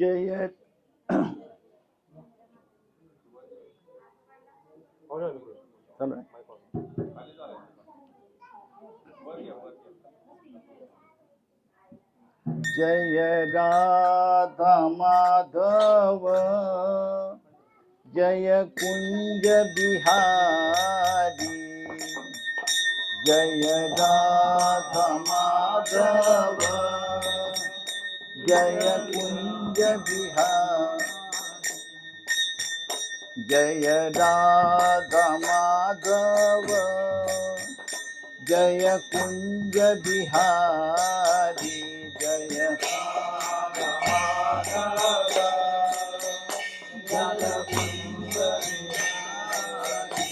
जय चालू आहे. जय राधा माधव जय कुंज बिहारी जय राधा माधव जय कुंज बिहारी जय राधा माधव जय कुंज बिहारी जय राधा माधव जय कुंज बिहारी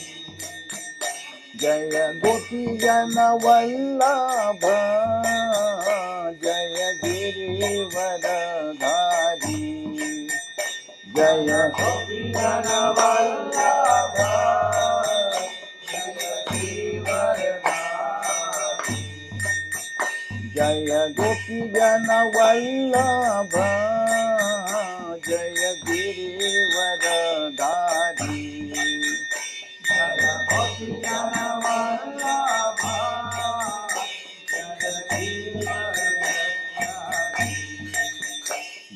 जय गोपी जन वल्लभ जय गिरिवरधारी जय गोपी जन वल्लभ जय गिरिवरधारी जय गोपी जन वल्लभ जय गिरिवरधारी जय गोपी जन वल्लभ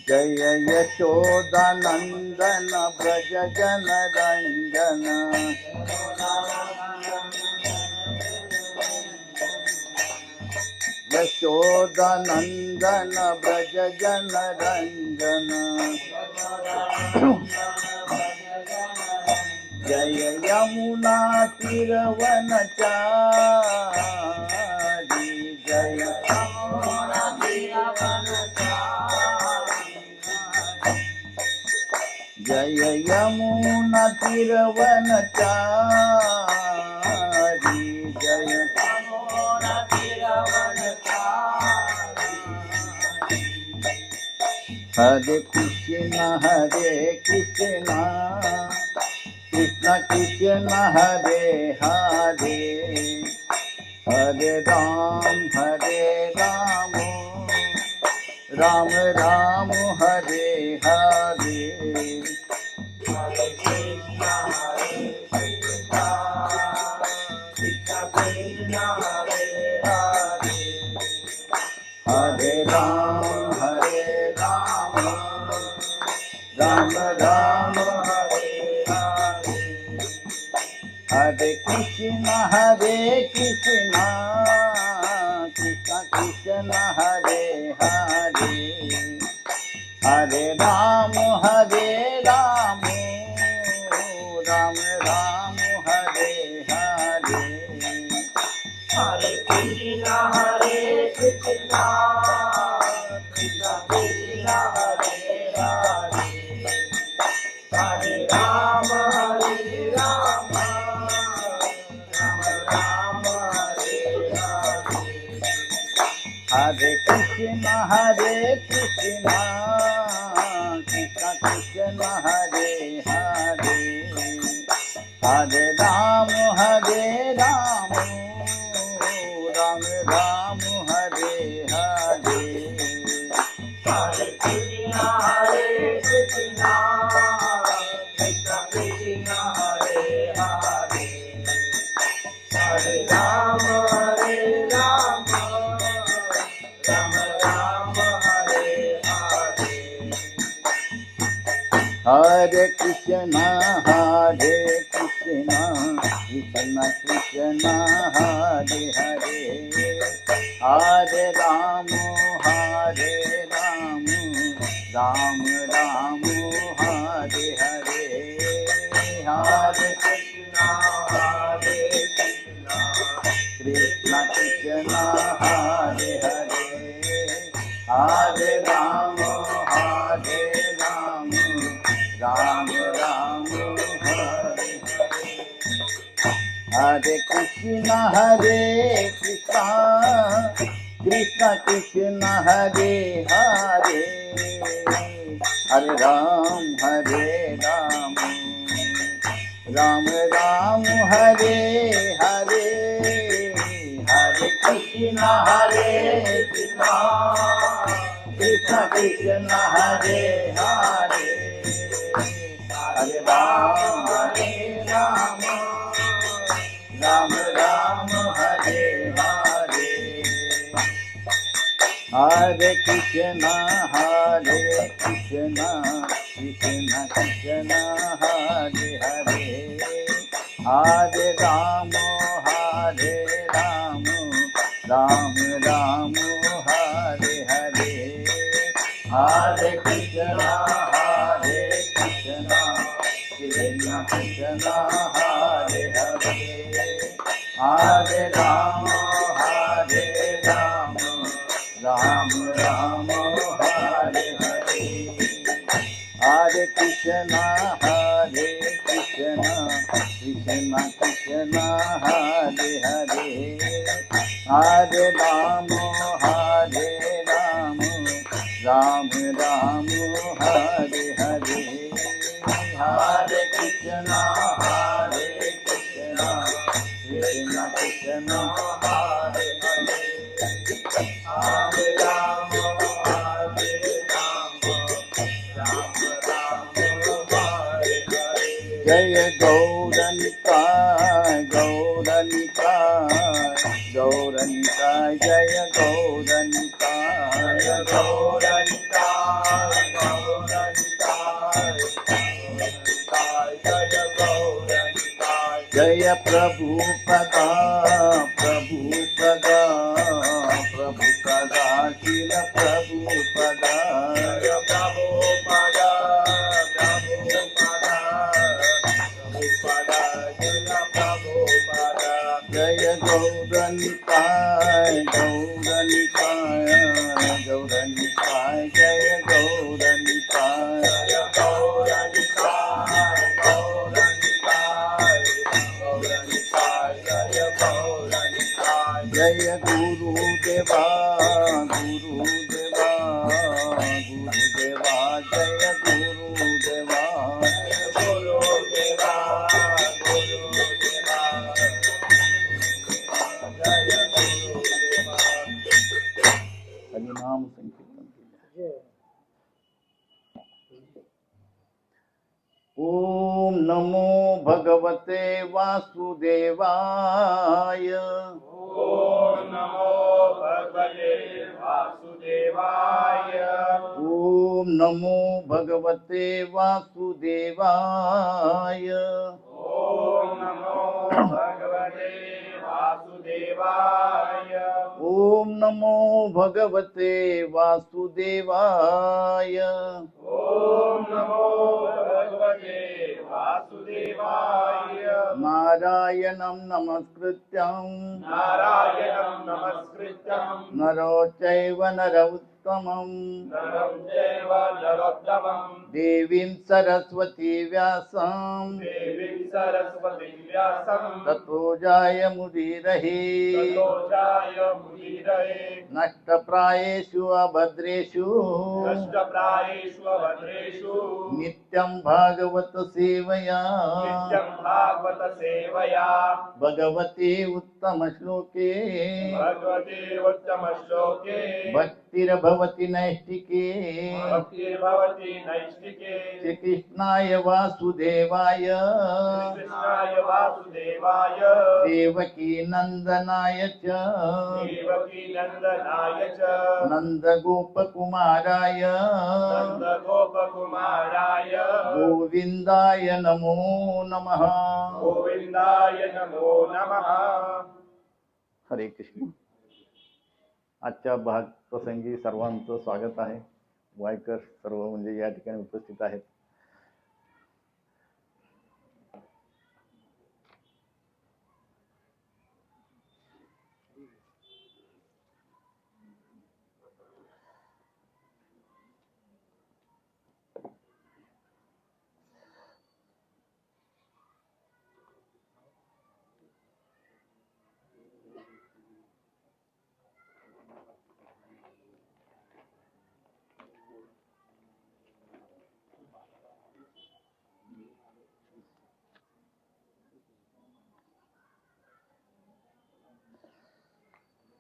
जय यशोदानंदन ब्रज जन रंजन यशोदानंदन ब्रज जन रंजन जय यमुना तीरवनचारी जय यमुना तीरवनचारी जय यमुना तीरवनचारी जय यमुना तीरवनचारी हरे कृष्ण कृष्ण कृष्ण हरे हरे हरे राम राम राम हरे हरे हरे कृष्ण कृष्ण कृष्ण हरे हरे हरे राम राम राम हरे हरे हरे कृष्ण कृष्ण कृष्ण हरे हरे हरे राम राम राम हरे हरे हरे कृष्ण कृष्ण कृष्ण कृष्ण हरे हरे हरे राम राम राम हरे हरे हरे कृष्ण कृष्ण कृष्ण हरे हरे हरे राम राम राम हरे हरे हरे कृष्ण कृष्ण कृष्ण कृष्ण हरे हरे हरे राम राम राम हरे हरे हरे कृष्ण कृष्ण कृष्ण हरे हरे हरे राम राम राम हरे हरे हरे कृष्ण कृष्ण कृष्ण हरे हरे हरे राम राम हरे हरे कृष्ण कृष्ण कृष्ण हरे हरे हरे राम राम हरे हरे हरे कृष्ण कृष्ण कृष्ण कृष्ण हरे हरे हरे राम राम राम हरे हरे हरे कृष्ण कृष्ण कृष्ण हरे हरे हरे राम राम राम हरे हरे हरे कृष्ण कृष्ण कृष्ण हरे हरे हरे राम राम राम हरे हरे हरे कृष्ण कृष्ण कृष्ण हरे हरे हरे राम राम राम हरे हरे हरे कृष्ण कृष्ण कृष्ण हरे हरे हरे राम राम हरे हरे जय गौरनिताय गौरनिताय जय गौरनिताय जय प्रभुपदा शिल प्रभुपदा जय गौरनिताय जय गौरनिताय जय गुरुदेवा जय गुरुदेवा हरिनाम संकीर्तन कीजिए। ओम नमो भगवते वासुदेवाय ओम नमो भगवते वासुदेवाय ओम नमो भगवते वासुदेवाय ओम नमो भगवते वासुदेवाय ओम नमो भगवते वासुदेवाय ओम नमो भगवते वासुदेवाय नारायणं नमस्कृत्यं नारायणं नमस्कृत्यं नरो चैव नरोत्तमं नरं चैव नरोत्तमं देवीं सरस्वती व्यासं देवीं सरस्वतीं व्यासं ततो जायमुदीरये ततो जायमुदीरये नष्टप्रायेषु अभद्रेषु नष्टप्रायेषु अभद्रेषु नित्यं भागवत सेवया नित्यं भागवत सेवया भगवती उत्तम श्लोके भगवते उत्तमश्लोके भक्तिर्भवति नैष्टिके भक्तिर्भवति नैष्टिके श्रीकृष्णाय वासुदेवाय कृष्णाय वासुदेवाय देवकी नंदनाय च देवकी नन्दनाय च नन्दगोपकुमाराय नन्दगोपकुमाराय गोविन्दाय नमो नमः। गोविन्दाय नमो नमः। हरे कृष्ण। आजच्या भाग प्रसंगी सर्वांचं स्वागत आहे। वायकर सर्व म्हणजे या ठिकाणी उपस्थित आहेत।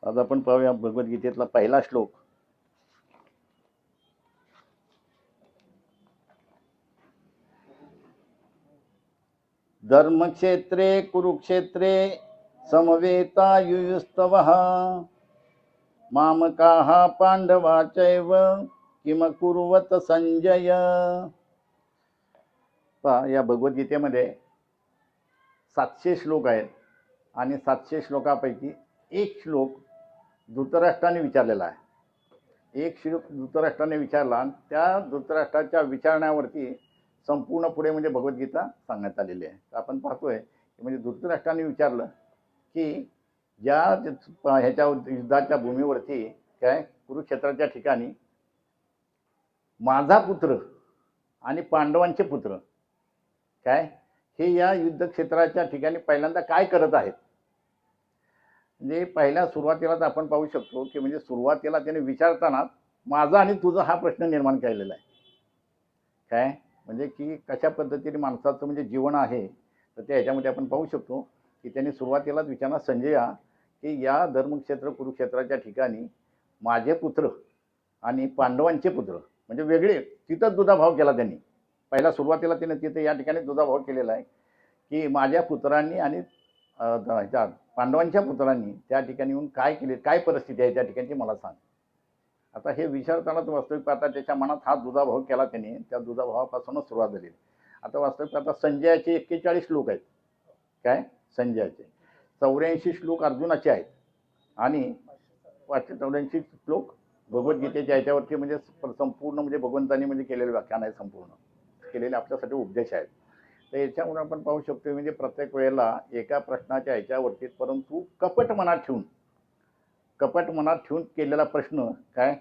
आज आपण पाहूया भगवद्गीतेतला पहिला श्लोक। धर्मक्षेत्रे कुरुक्षेत्रे समवेतायुयुस्तवः मामकाः पांडवाचैव किम कुर्वत संजय. या भगवद्गीतेमध्ये 700 श्लोक आहेत आणि 700 श्लोकापैकी एक श्लोक धृतराष्ट्राने विचारलेला आहे. एक श्लोक धृतराष्ट्राने विचारला आणि त्या धृतराष्ट्राच्या विचारण्यावरती संपूर्ण पुढे म्हणजे भगवद्गीता सांगण्यात आलेली आहे. तर आपण पाहतोय की म्हणजे धृतराष्ट्राने विचारलं की ज्या ह्याच्या युद्धाच्या भूमीवरती काय कुरुक्षेत्राच्या ठिकाणी माझा पुत्र आणि पांडवांचे पुत्र काय हे या युद्ध क्षेत्राच्या ठिकाणी पहिल्यांदा काय करत आहेत. म्हणजे पहिल्या सुरुवातीलाच आपण पाहू शकतो की म्हणजे सुरुवातीला त्याने विचारताना माझा आणि तुझा हा प्रश्न निर्माण केलेला आहे. काय म्हणजे की कशा पद्धतीने माणसाचं म्हणजे जीवन आहे. तर त्या ह्याच्यामध्ये आपण पाहू शकतो की त्यांनी सुरुवातीलाच विचारणार संजया की या धर्मक्षेत्र कुरुक्षेत्राच्या ठिकाणी माझे पुत्र आणि पांडवांचे पुत्र म्हणजे वेगळे तिथंच दुधाभाव केला त्यांनी. पहिला सुरुवातीला त्याने तिथे या ठिकाणी दुधाभाव केलेला आहे की माझ्या पुत्रांनी आणि पांडवांच्या पुत्रांनी त्या ठिकाणी येऊन काय केले, काय परिस्थिती आहे त्या ठिकाणची मला सांग. आता हे विचारतानाच वास्तविक पाहता त्याच्या मनात हा दुधाभाव केला त्याने. त्या दुधाभावापासूनच सुरुवात झाली. आता वास्तविक पाहता संजयाचे 41 श्लोक आहेत. काय संजयाचे 84 श्लोक अर्जुनाचे आहेत आणि 584 श्लोक भगवद्गीतेच्या याच्यावरती म्हणजे संपूर्ण म्हणजे भगवंतांनी म्हणजे केलेले व्याख्यान आहे, संपूर्ण केलेले आपल्यासाठी उपदेश आहेत. तर याच्यामुळे आपण पाहू शकतो म्हणजे प्रत्येक वेळेला एका प्रश्नाच्या ह्याच्यावरती परंतु कपट मनात ठेवून केलेला प्रश्न काय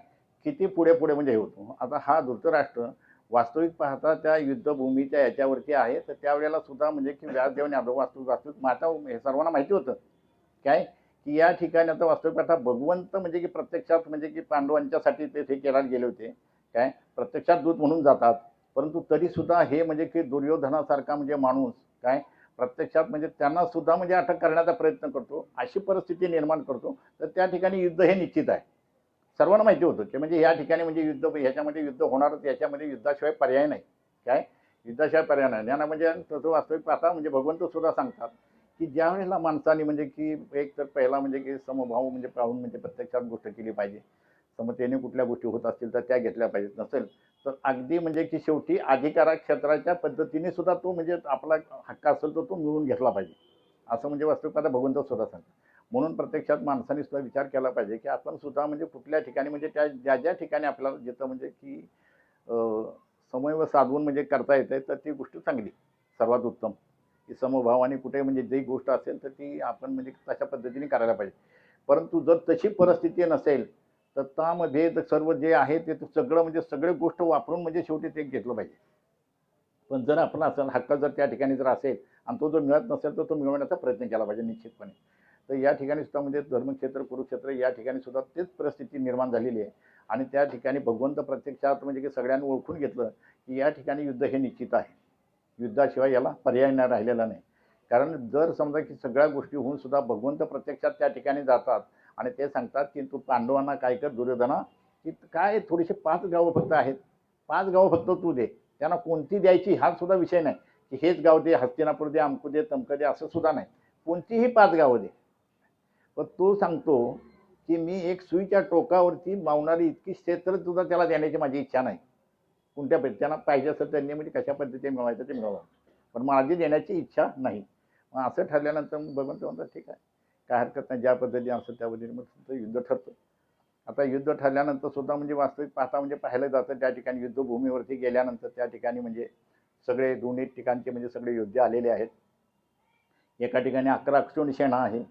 किती पुढे पुढे म्हणजे होतो. आता हा धृतराष्ट्र वास्तविक पाहता त्या युद्धभूमीच्या याच्यावरती आहे. तर त्यावेळेला सुद्धा म्हणजे की व्यासदेवाने वास्तविक माता हे सर्वांना माहिती होतं काय की या ठिकाणी आता वास्तविक पाहता भगवंत म्हणजे की प्रत्यक्षात म्हणजे की पांडवांच्यासाठी ते करायला गेले होते. काय प्रत्यक्षात दूत म्हणून जातात परंतु तरी सुद्धा हे म्हणजे की दुर्योधनासारखा म्हणजे माणूस काय प्रत्यक्षात म्हणजे त्यांना सुद्धा म्हणजे अटक करण्याचा प्रयत्न करतो, अशी परिस्थिती निर्माण करतो. तर त्या ठिकाणी युद्ध हे निश्चित आहे. सर्वांना माहिती होतं की म्हणजे या ठिकाणी म्हणजे युद्ध ह्याच्यामध्ये युद्ध होणारच, याच्यामध्ये युद्धाशिवाय पर्याय नाही. काय युद्धाशिवाय पर्याय नाही. यांना म्हणजे तसं वास्तविक पाहता म्हणजे भगवंत सुद्धा सांगतात की ज्या वेळेला माणसाने म्हणजे की एक तर पहिला म्हणजे की समभाव म्हणजे पाहून म्हणजे प्रत्यक्षात गोष्ट केली पाहिजे. समतेने कुठल्या गोष्टी होत असतील तर त्या घेतल्या पाहिजेत. नसेल तर अगदी म्हणजे की शेवटी अधिकार क्षेत्राच्या पद्धतीने सुद्धा तो म्हणजे आपला हक्क असेल तर तो मिळवून घेतला पाहिजे, असं म्हणजे वास्तविक पाहता भगवंत सुद्धा सांगतात. म्हणून प्रत्यक्षात माणसाने सुद्धा विचार केला पाहिजे की आपण सुद्धा म्हणजे कुठल्या ठिकाणी म्हणजे त्या ज्या ज्या ठिकाणी आपल्याला जिथं म्हणजे की समन्वय साधवून म्हणजे करता येते तर ती गोष्ट चांगली सर्वात उत्तम की समभावाने कुठे म्हणजे जी गोष्ट असेल तर ती आपण म्हणजे तशा पद्धतीने करायला पाहिजे. परंतु जर तशी परिस्थिती नसेल तर त्यामध्ये सर्व जे आहे ते सगळं म्हणजे सगळे गोष्ट वापरून म्हणजे शेवटी ते घेतलं पाहिजे. पण जर आपला असेल हक्क जर त्या ठिकाणी जर असेल आणि तो जर मिळत नसेल तर तो मिळवण्याचा प्रयत्न केला पाहिजे निश्चितपणे. तर या ठिकाणी सुद्धा म्हणजे धर्मक्षेत्र कुरुक्षेत्र या ठिकाणी सुद्धा तेच परिस्थिती निर्माण झालेली आहे. आणि त्या ठिकाणी भगवंत प्रत्यक्षात म्हणजे की सगळ्यांनी ओळखून घेतलं की या ठिकाणी युद्ध हे निश्चित आहे. युद्धाशिवाय याला पर्याय नाही राहिलेला नाही. कारण जर समजा की सगळ्या गोष्टी होऊन सुद्धा भगवंत प्रत्यक्षात त्या ठिकाणी जातात आणि ते सांगतात की तू पांडवांना काय कर दुर्योधना की काय थोडीशी 5 गावं फक्त आहेत, 5 गावं फक्त तू दे. त्यांना कोणती द्यायची हा सुद्धा विषय नाही की हेच गाव दे, हस्तिनापूर दे, अमकू दे, तमकं दे, असं सुद्धा नाही. कोणतीही 5 गावं दे. पण तो सांगतो की मी एक सुईच्या टोकावरती मावणारी इतकी क्षेत्र सुद्धा त्याला देण्याची माझी इच्छा नाही. कोणत्या त्यांना पाहिजे असेल त्यांनी म्हणजे कशा पद्धतीने मिळवायचं ते मिळवा, पण माझी देण्याची इच्छा नाही. मग असं ठरल्यानंतर भगवंत म्हणतात ठीक आहे काय हरकत नाही, ज्या पद्धतीने असेल त्या पद्धतीने मग तुमचं युद्ध ठरतं. आता युद्ध ठरल्यानंतर सुद्धा म्हणजे वास्तविक पाहता म्हणजे पाहिलं जातं त्या ठिकाणी युद्धभूमीवरती गेल्यानंतर त्या ठिकाणी म्हणजे सगळे दोन्ही ठिकाणचे म्हणजे सगळे योद्धे आलेले आहेत. एका ठिकाणी 11 अक्षोणी सेना आहे,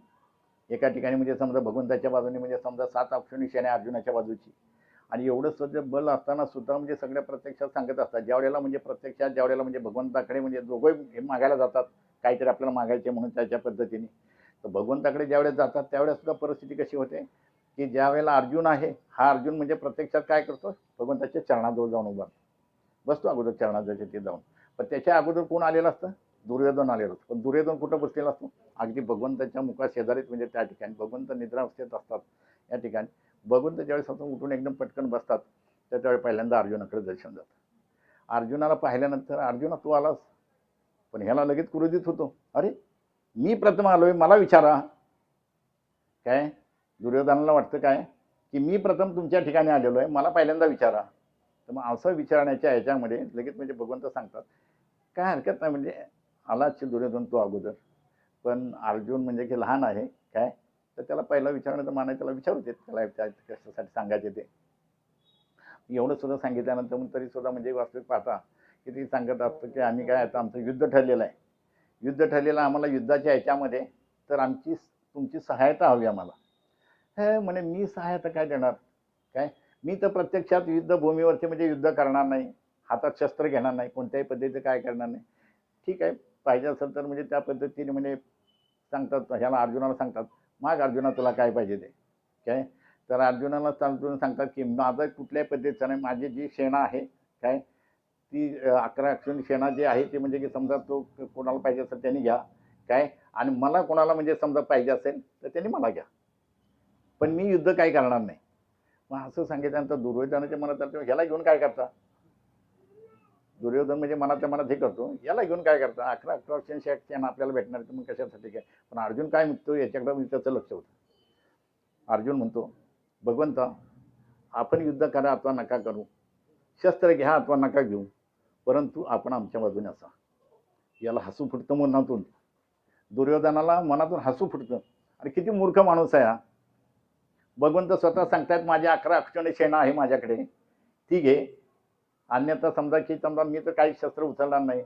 एका ठिकाणी म्हणजे समजा भगवंताच्या बाजूने म्हणजे समजा 7 अक्षोणी सेना अर्जुनाच्या बाजूची. आणि एवढं सगळं बल असताना सुद्धा म्हणजे सगळ्या प्रत्यक्षात सांगत असतात ज्यावेळेला म्हणजे प्रत्यक्षात ज्यावेळेला म्हणजे भगवंताकडे म्हणजे दोघंही मागायला जातात काहीतरी आपल्याला मागायचे म्हणून त्याच्या पद्धतीने. तर भगवंताकडे ज्यावेळेस जातात त्यावेळेस सुद्धा परिस्थिती कशी होते की ज्या वेळेला अर्जुन आहे हा अर्जुन म्हणजे प्रत्यक्षात काय करतो भगवंताच्या चरणाजवळ जाऊन उभा बसतो अगोदर चरणाजवळ ते जाऊन. पण त्याच्या अगोदर कोण आलेलं असतं दुर्योधन आलेलं असतं. पण दुर्योधन कुठं बसलेला असतो अगदी भगवंताच्या मुखा शेजारीच म्हणजे त्या ठिकाणी भगवंत निद्रावस्थेत असतात. या ठिकाणी भगवंत ज्यावेळेस आपण उठून एकदम पटकन बसतात तर त्यावेळी पहिल्यांदा अर्जुनाकडे दर्शन जातं. अर्जुनाला पाहिल्यानंतर अर्जुना तू आलास पण ह्याला लगेच क्रोधित होतो. अरे मी प्रथम आलोय, मला विचारा. काय दुर्योधनाला वाटतं काय की मी प्रथम तुमच्या ठिकाणी आलेलो आहे, मला पहिल्यांदा विचारा. तर मग असं विचारण्याच्या ह्याच्यामध्ये लगेच म्हणजे भगवंत सांगतात काय हरकत नाही, म्हणजे आलाच दुर्योधन तो अगोदर, पण अर्जुन म्हणजे की लहान आहे काय, तर त्याला पहिला विचारण्याचं मानाय त्याला विचारू देत, त्याला कशासाठी सांगायचे ते. एवढं सुद्धा सांगितल्यानंतर मग तरी सुद्धा म्हणजे वास्तविक पाहता की ती सांगत असतं की आम्ही काय आता आमचं युद्ध ठरलेलं आहे, युद्ध ठरलेलं आम्हाला युद्धाच्या ह्याच्यामध्ये तर आमची तुमची सहायता हवी आम्हाला. हे म्हणे मी सहायता काय देणार, काय मी तर प्रत्यक्षात युद्धभूमीवरती म्हणजे युद्ध करणार नाही, हातात शस्त्र घेणार नाही, कोणत्याही पद्धतीचं काय करणार नाही. ठीक आहे, पाहिजे असेल तर म्हणजे त्या पद्धतीने म्हणजे सांगतात ह्याला अर्जुनाला सांगतात माग अर्जुना तुला काय पाहिजे ते. काय तर अर्जुनाला अर्जुन सांगतात की माझं कुठल्याही पद्धतीचं नाही, माझी जी सेना आहे काय ती 11 अक्षौणी सेना जी आहे ती म्हणजे की समजा तो कोणाला पाहिजे असेल त्यांनी घ्या काय, आणि मला कोणाला म्हणजे समजा पाहिजे असेल तर त्यांनी मला घ्या, पण मी युद्ध काही करणार नाही. मग असं सांगितल्यानंतर दुर्योधनाच्या मनात आलं ह्याला घेऊन काय करता. दुर्योधन म्हणजे मनातल्या मनात हे करतो याला घेऊन काय करता, 11 सेना आपल्याला भेटणार तर मग कशासाठी काय. पण अर्जुन काय म्हणतो याच्याकडे म्हणजे त्याचं लक्ष होतं. अर्जुन म्हणतो भगवंता आपण युद्ध करा अथवा नका करू, शस्त्र घ्या अथवा नका घेऊ, परंतु आपण आमच्या बाजूने असा. याला हसू फुटतं मनातून, दुर्योधनाला मनातून हसू फुटतं. आणि किती मूर्ख माणूस आहे हा. भगवंत स्वतः सांगतायत माझी 11 अक्षौणी सेना आहे माझ्याकडे, ती घे, अन्यथा समजा की समजा मी तर काही शस्त्र उचलणार नाही,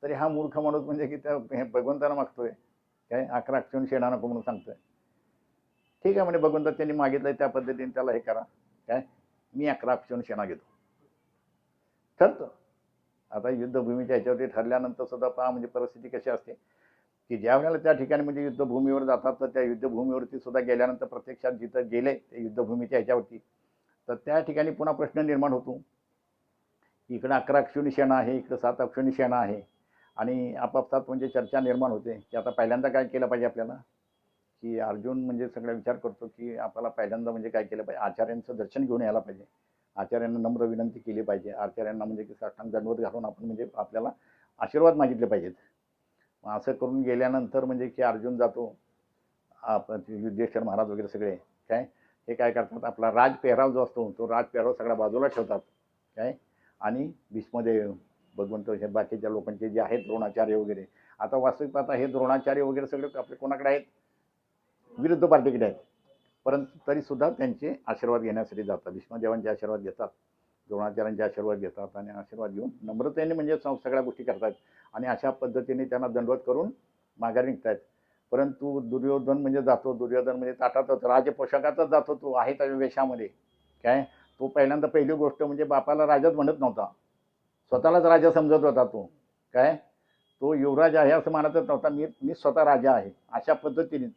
तरी हा मूर्ख माणूस म्हणजे की त्या भगवंताला मागतोय काय 11 अक्षौणी सेना नको म्हणून सांगतोय. ठीक आहे म्हणे भगवंत त्यांनी मागितलंय त्या पद्धतीने त्याला हे करा, काय मी 11 अक्षौणी सेना घेतो. ठरतं. आता युद्धभूमीच्या ह्याच्यावरती ठरल्यानंतर सुद्धा पहा म्हणजे परिस्थिती कशी असते की ज्या वेळेला त्या ठिकाणी म्हणजे युद्धभूमीवर जातात तर त्या युद्धभूमीवरती सुद्धा गेल्यानंतर प्रत्यक्षात जिथं गेले ते युद्धभूमीच्या ह्याच्यावरती तर त्या ठिकाणी पुन्हा प्रश्न निर्माण होतो. इकडं 11 अक्षौणी सेना आहे, इकडं 7 अक्षौणी सेना आहे, आणि आपापसात म्हणजे चर्चा निर्माण होते की आता पहिल्यांदा काय केलं पाहिजे आपल्याला. की अर्जुन म्हणजे सगळा विचार करतो की आपल्याला पहिल्यांदा म्हणजे काय केलं पाहिजे, आचार्यांचं दर्शन घेऊन यायला पाहिजे, आचार्यांना नम्र विनंती केली पाहिजे, आचार्यांना म्हणजे की साष्टांग दंडवत घालून आपण म्हणजे आपल्याला आशीर्वाद मागितले पाहिजेत. असं करून गेल्यानंतर म्हणजे की अर्जुन जातो, युद्धेश्वर महाराज वगैरे सगळे काय हे काय करतात आपला राज पेहराव जो असतो तो राज पेहराव सगळा बाजूला ठेवतात काय, आणि भीष्मदेव भगवंत हे बाकीच्या लोकांचे जे आहेत द्रोणाचार्य वगैरे. आता वास्तविक पाहता हे द्रोणाचार्य वगैरे सगळे आपले कोणाकडे आहेत, विरुद्ध पार्टीकडे आहेत, परंतु तरी सुद्धा त्यांचे आशीर्वाद घेण्यासाठी जातात, भीष्मदेवांचे आशीर्वाद घेतात, द्रोणाचार्यांचे आशीर्वाद घेतात, आणि आशीर्वाद घेऊन नम्रतेने म्हणजे सगळ्या गोष्टी करतात, आणि अशा पद्धतीने त्यांना दंडवत करून माघारी निघतात. परंतु दुर्योधन म्हणजे जातो, दुर्योधन म्हणजे ताटातच राजपोषकातच जातो, तो आहे त्या वेशामध्ये काय. तो पहिल्यांदा पहिली गोष्ट म्हणजे बापाला राजाच म्हणत नव्हता, स्वतःलाच राजा समजत होता तो काय, तो युवराज आहे असं मानतच नव्हता, मी स्वतः राजा आहे अशा पद्धतीने.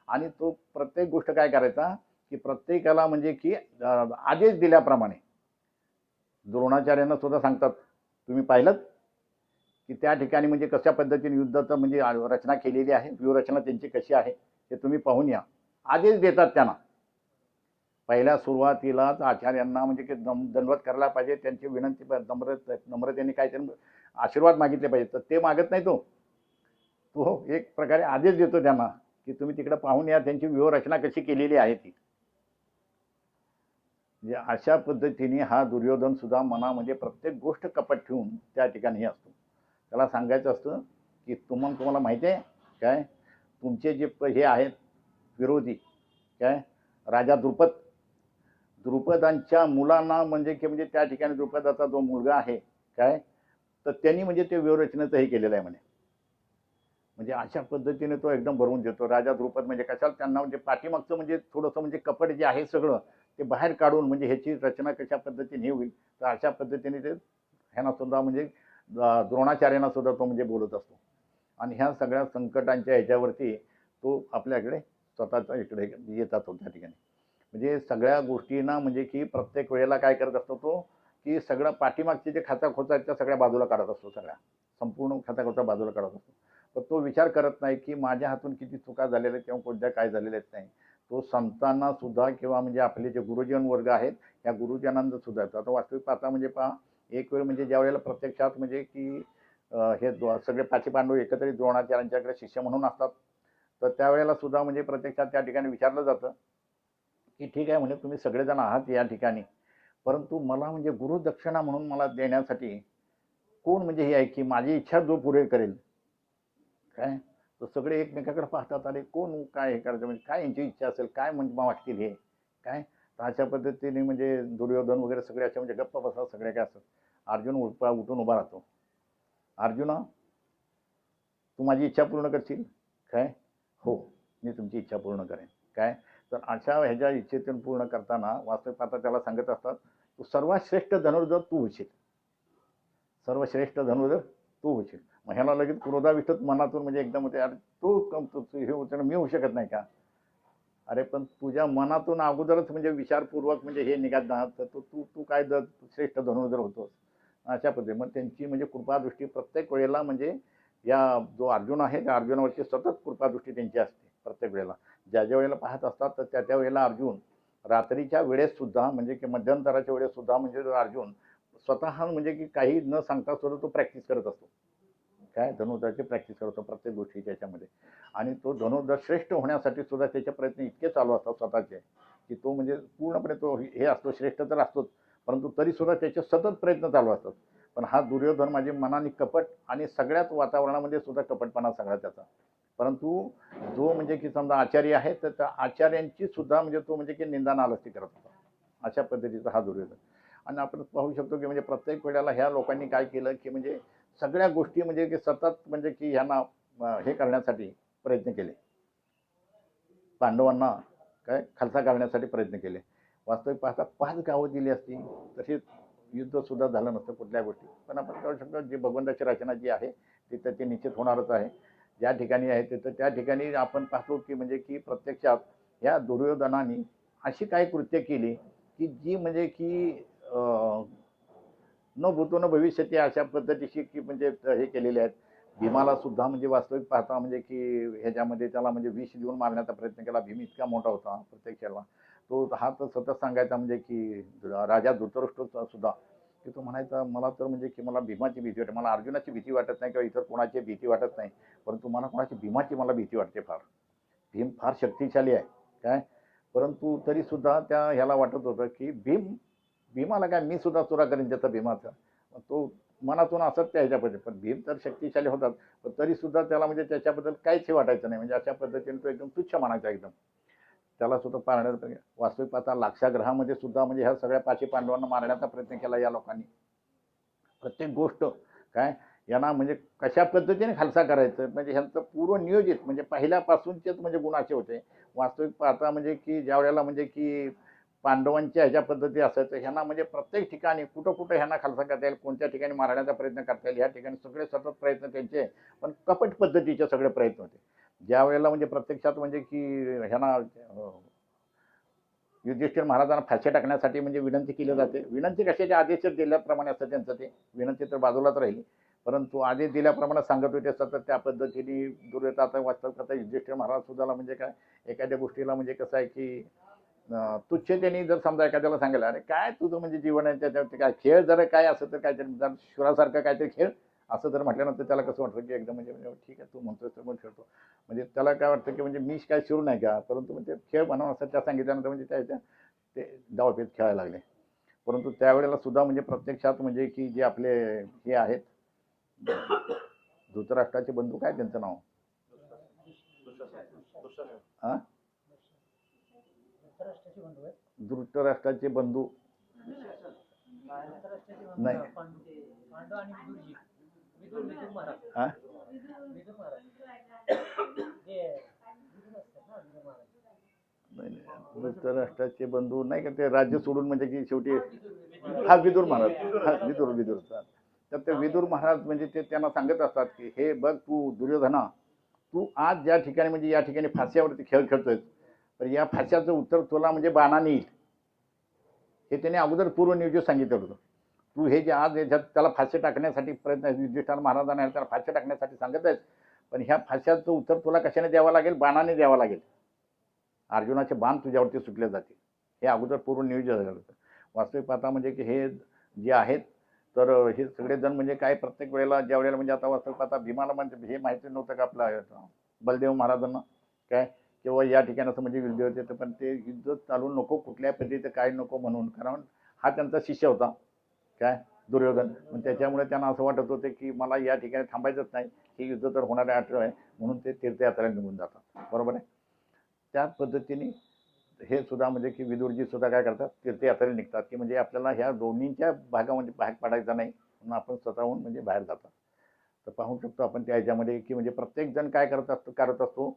आणि तो प्रत्येक गोष्ट काय करायचा की प्रत्येकाला म्हणजे की आदेश दिल्याप्रमाणे द्रोणाचार्यांना सुद्धा सांगतात तुम्ही पाहिलं की त्या ठिकाणी म्हणजे कशा पद्धतीने युद्धाचं म्हणजे रचना केलेली आहे, व्यूहरचना त्यांची कशी आहे हे तुम्ही पाहून या, आदेश देतात त्यांना. पहिल्या सुरुवातीलाच आचार्यांना म्हणजे की दंडवत करायला पाहिजे, त्यांची विनंती नम्रतेने काय त्यांनी आशीर्वाद मागितले पाहिजे, तर ते मागत नाही तो एक प्रकारे आदेश देतो त्यांना की तुम्ही तिकडे पाहून या त्यांची व्यूहरचना कशी केलेली आहे ती. म्हणजे अशा पद्धतीने हा दुर्योधन सुद्धा मनामध्ये प्रत्येक गोष्ट कपट ठेवून त्या ठिकाणी असतो. त्याला सांगायचं असतं की तुम्हाला माहिती आहे काय, तुमचे जे हे आहेत विरोधी काय, राजा द्रुपदांच्या मुलांना म्हणजे की म्हणजे त्या ठिकाणी द्रुपदाचा जो मुलगा आहे काय, तर त्यांनी म्हणजे ते व्यूहरचनेचं हे केलेलं आहे म्हणे. म्हणजे अशा पद्धतीने तो एकदम भरवून देतो राजा द्रुपद. म्हणजे कशाला त्यांना म्हणजे पाठीमागचं म्हणजे थोडंसं म्हणजे कपट जे आहे सगळं ते बाहेर काढून म्हणजे ह्याची रचना कशा पद्धतीने होईल, तर अशा पद्धतीने ते ह्यांना सुद्धा म्हणजे द्रोणाचार्यांना सुद्धा तो म्हणजे बोलत असतो. आणि ह्या सगळ्या संकटांच्या ह्याच्यावरती तो आपल्याकडे स्वतःच्या इकडे येतात त्या ठिकाणी. म्हणजे सगळ्या गोष्टींना म्हणजे की प्रत्येक वेळेला काय करत असतो तो की सगळं पाठीमागचे जे खाचाखोचा आहेत त्या सगळ्या बाजूला काढत असतो, सगळ्या संपूर्ण खाचाखोचा बाजूला काढत असतो. तर तो विचार करत नाही की माझ्या हातून किती चुका झालेल्या आहेत किंवा कोणत्या काय झालेल्या आहेत नाही. तो संतांना सुद्धा किंवा म्हणजे आपले जे गुरुजन वर्ग आहेत या गुरुजनांना सुद्धा. आता वास्तविक पाहता म्हणजे पहा एक वेळ म्हणजे ज्या वेळेला प्रत्यक्षात म्हणजे की सगळे पाची पांडव एकत्रित द्रोणाचार्यांच्याकडे शिष्य म्हणून असतात. तर त्यावेळेला सुद्धा म्हणजे प्रत्यक्षात त्या ठिकाणी विचारलं जातं की ठीक आहे म्हणे तुम्ही सगळेजण आहात या ठिकाणी, परंतु मला म्हणजे गुरुदक्षिणा म्हणून मला देण्यासाठी कोण म्हणजे हे आहे की माझी इच्छा जो पुरे करेल काय. तर सगळे एकमेकाकडे पाहतात आणि कोण काय हे करायचं म्हणजे काय यांची इच्छा असेल काय म्हणजे वाटतील हे काय. तर अशा पद्धतीने म्हणजे दुर्योधन वगैरे सगळे अशा म्हणजे गप्पा बसतात सगळे काय असतात. अर्जुन उठून उभा राहतो. अर्जुना तू माझी इच्छा पूर्ण करशील काय. हो मी तुमची इच्छा पूर्ण करेन काय. तर अशा ह्याच्या इच्छेतून पूर्ण करताना वास्तविक आता त्याला सांगत असतात तू सर्वात श्रेष्ठ धनुर्धर तू होशील, सर्वश्रेष्ठ धनुर्धर तू होशील. मग ह्याला लगेच क्रोधाविष्ट मनातून म्हणजे एकदम होते अरे तू हे होतं मी होऊ शकत नाही का. अरे पण तुझ्या मनातून अगोदरच म्हणजे विचारपूर्वक म्हणजे हे निघत ना तर तू तू काय श्रेष्ठ धनुर्धर होतोस अशा पद्धती. मग त्यांची म्हणजे कृपादृष्टी प्रत्येक वेळेला म्हणजे या जो अर्जुन आहे त्या अर्जुनावरची सतत कृपादृष्टी त्यांची असते प्रत्येक वेळेला. ज्या ज्या वेळेला पाहत असतात तर त्या त्या वेळेला अर्जुन रात्रीच्या वेळेस सुद्धा म्हणजे की मध्यंतराच्या वेळेस सुद्धा म्हणजे अर्जुन स्वतः म्हणजे की काही न सांगता सुद्धा तो प्रॅक्टिस करत असतो काय धनुर्धराची प्रॅक्टिस करतो प्रत्येक गोष्टीच्या याच्यामध्ये. आणि तो धनुर्धर श्रेष्ठ होण्यासाठी सुद्धा त्याचे प्रयत्न इतके चालू असतात स्वतःचे की तो म्हणजे पूर्णपणे तो हे असतो श्रेष्ठ तर असतोच, परंतु तरी सुद्धा त्याचे सतत प्रयत्न चालू असतात. पण हा दुर्योधन माझे मनाने कपट आणि सगळ्याच वातावरणामध्ये सुद्धा कपटपणा सगळा त्याचा. परंतु जो म्हणजे की समजा आचार्य आहे तर त्या आचार्यांची सुद्धा म्हणजे तो म्हणजे की निंदा नालस्ती करत होता अशा पद्धतीचा हा दुर्योधन. आणि आपण पाहू शकतो की म्हणजे प्रत्येक वेळेला ह्या लोकांनी काय केलं की म्हणजे सगळ्या गोष्टी म्हणजे की सतत म्हणजे की ह्यांना हे करण्यासाठी प्रयत्न केले, पांडवांना काय खालसा करण्यासाठी प्रयत्न केले. वास्तविक पाहता 5 गावं दिली असती तशी युद्ध सुद्धा झालं नसतं कुठल्या गोष्टी. पण आपण करू शकतो जी भगवंताची रचना जी आहे तिथं ते निश्चित होणारच आहे. ज्या ठिकाणी आहे तिथं त्या ठिकाणी आपण पाहतो की म्हणजे की प्रत्यक्षात या दुर्योधनाने अशी काय कृत्य केली की जी म्हणजे की न भूतो न भविष्यती अशा पद्धतीची की म्हणजे हे केलेले आहेत. भीमाला सुद्धा म्हणजे वास्तविक पाहता म्हणजे की ह्याच्यामध्ये त्याला म्हणजे विष देऊन मारण्याचा प्रयत्न केला. भीम इतका मोठा होता प्रत्यक्षाला तो हा तर सतत सांगायचा म्हणजे की राजा धृतराष्ट्र सुद्धा की तो म्हणायचा मला तर म्हणजे की मला भीमाची भीती वाटते, मला अर्जुनाची भीती वाटत नाही किंवा इतर कोणाची भीती वाटत नाही, परंतु मला कोणाची भीमाची मला भीती वाटते फार. भीम फार शक्तिशाली आहे काय. परंतु तरी सुद्धा त्या ह्याला वाटत होतं की भीमाला काय मी सुद्धा चुरा करेन त्याचा भीमाचा. तो मनातून असत त्या ह्याच्यामध्ये पण भीम तर शक्तिशाली होतात पण तरी सुद्धा त्याला म्हणजे त्याच्याबद्दल काहीच हे वाटायचं नाही. म्हणजे अशा पद्धतीने तो एकदम तुच्छ मानायचा एकदम. त्याला सुद्धा पाहण्यात वास्तविक पाहता लाक्षागृहामध्ये सुद्धा म्हणजे ह्या सगळ्या पाची पांडवांना मारण्याचा प्रयत्न केला या लोकांनी. प्रत्येक गोष्ट काय यांना म्हणजे कशा पद्धतीने खालसा करायचं म्हणजे ह्यांचं पूर्व नियोजित म्हणजे पहिल्यापासूनचेच म्हणजे गुण असे होते. वास्तविक पाहता म्हणजे की ज्या वेळेला म्हणजे की पांडवांच्या ह्याच्या पद्धती असायचं ह्यांना म्हणजे प्रत्येक ठिकाणी कुठं कुठं ह्यांना खालसा करता येईल, कोणत्या ठिकाणी मारण्याचा प्रयत्न करता येईल ह्या ठिकाणी सगळे सतत प्रयत्न त्यांचे पण कपट पद्धतीचे सगळे प्रयत्न होते. ज्या वेळेला म्हणजे प्रत्यक्षात म्हणजे की ह्यांना युधिष्ठिर महाराजांना फाशी टाकण्यासाठी म्हणजे विनंती केली जाते. विनंती कशाच्या आदेश दिल्याप्रमाणे असतं त्यांचं ते विनंती तर बाजूलाच राहिली, परंतु आदेश दिल्याप्रमाणे सांगत होते सतत त्या पद्धतीने दुर्योधनाचा वास्तव करता युधिष्ठिर महाराज सुद्धा म्हणजे काय एखाद्या गोष्टीला म्हणजे कसं आहे की तुच्छतेने जर समजा एखाद्याला सांगितलं अरे काय तुझं म्हणजे जीवन आहे त्याच्यावरती काय खेळ जर काय असं तर काहीतरी जर शुरासारखं काहीतरी खेळ असं जर म्हटल्यानंतर त्याला कसं वाटतं की एकदम म्हणजे ठीक आहे तू म्हणतोय तर मग खेळतो. म्हणजे त्याला काय वाटतं की म्हणजे मी काय शिरू नाही का, परंतु म्हणजे खेळ बनवून असं त्या सांगितल्यानंतर म्हणजे त्याच्या ते डावपेच खेळायला लागले. परंतु त्यावेळेला सुद्धा म्हणजे प्रत्यक्षात म्हणजे की जे आपले हे आहेत धृतराष्ट्राचे बंधू काय त्यांचं नाव हा धृतराष्ट्राचे बंधू नाही हा धृतराष्ट्राचे बंधू नाही का ते राज्य सोडून म्हणजे की शेवटी हा विदुर महाराज हा विदुर तर ते विदुर महाराज म्हणजे ते त्यांना सांगत असतात की हे बघ तू दुर्योधना तू आज ज्या ठिकाणी म्हणजे या ठिकाणी फास्यावरती खेळ खेळतोय तर या फास्याचं उत्तर तुला म्हणजे बाणाने येईल हे त्याने अगोदर पूर्वनियोजित सांगितलं होतं. तू हे जे आज याच्यात त्याला फाशी टाकण्यासाठी प्रयत्न युधिष्ठिर महाराजांना त्याला फाशी टाकण्यासाठी सांगत आहेस पण ह्या फाश्याचं उत्तर तुला कशाने द्यावं लागेल, बाणाने द्यावं लागेल. अर्जुनाचे बाण तुझ्यावरती सुटले जातील हे अगोदर पूर्व नियोजित झालं होतं. वास्तविक पाहता म्हणजे की हे जे आहेत तर हे सगळेजण म्हणजे काय प्रत्येक वेळेला ज्या वेळेला म्हणजे आता वास्तविक पाहता भीमाला म्हणजे हे माहिती नव्हतं का आपला बलदेव महाराजांना काय किंवा या ठिकाणी असं म्हणजे युद्ध होते तर पण ते युद्ध चालू नको कुठल्या पद्धतीचं काय नको म्हणून कारण हा त्यांचा शिष्य होता काय दुर्योधन मग त्याच्यामुळे त्यांना असं वाटत होते की मला या ठिकाणी थांबायचंच नाही हे युद्ध तर होणारे आठवण आहे म्हणून ते तीर्थयात्रेला निघून जातात बरोबर आहे त्याच पद्धतीने हे सुद्धा म्हणजे की विदुरजी सुद्धा काय करतात तीर्थयात्रेला निघतात की म्हणजे आपल्याला ह्या दोन्हीच्या भागामध्ये भाग पाडायचा नाही म्हणून आपण स्वतःहून म्हणजे बाहेर जातात तर पाहू शकतो आपण त्या ह्याच्यामध्ये की म्हणजे प्रत्येक जण काय करत असतो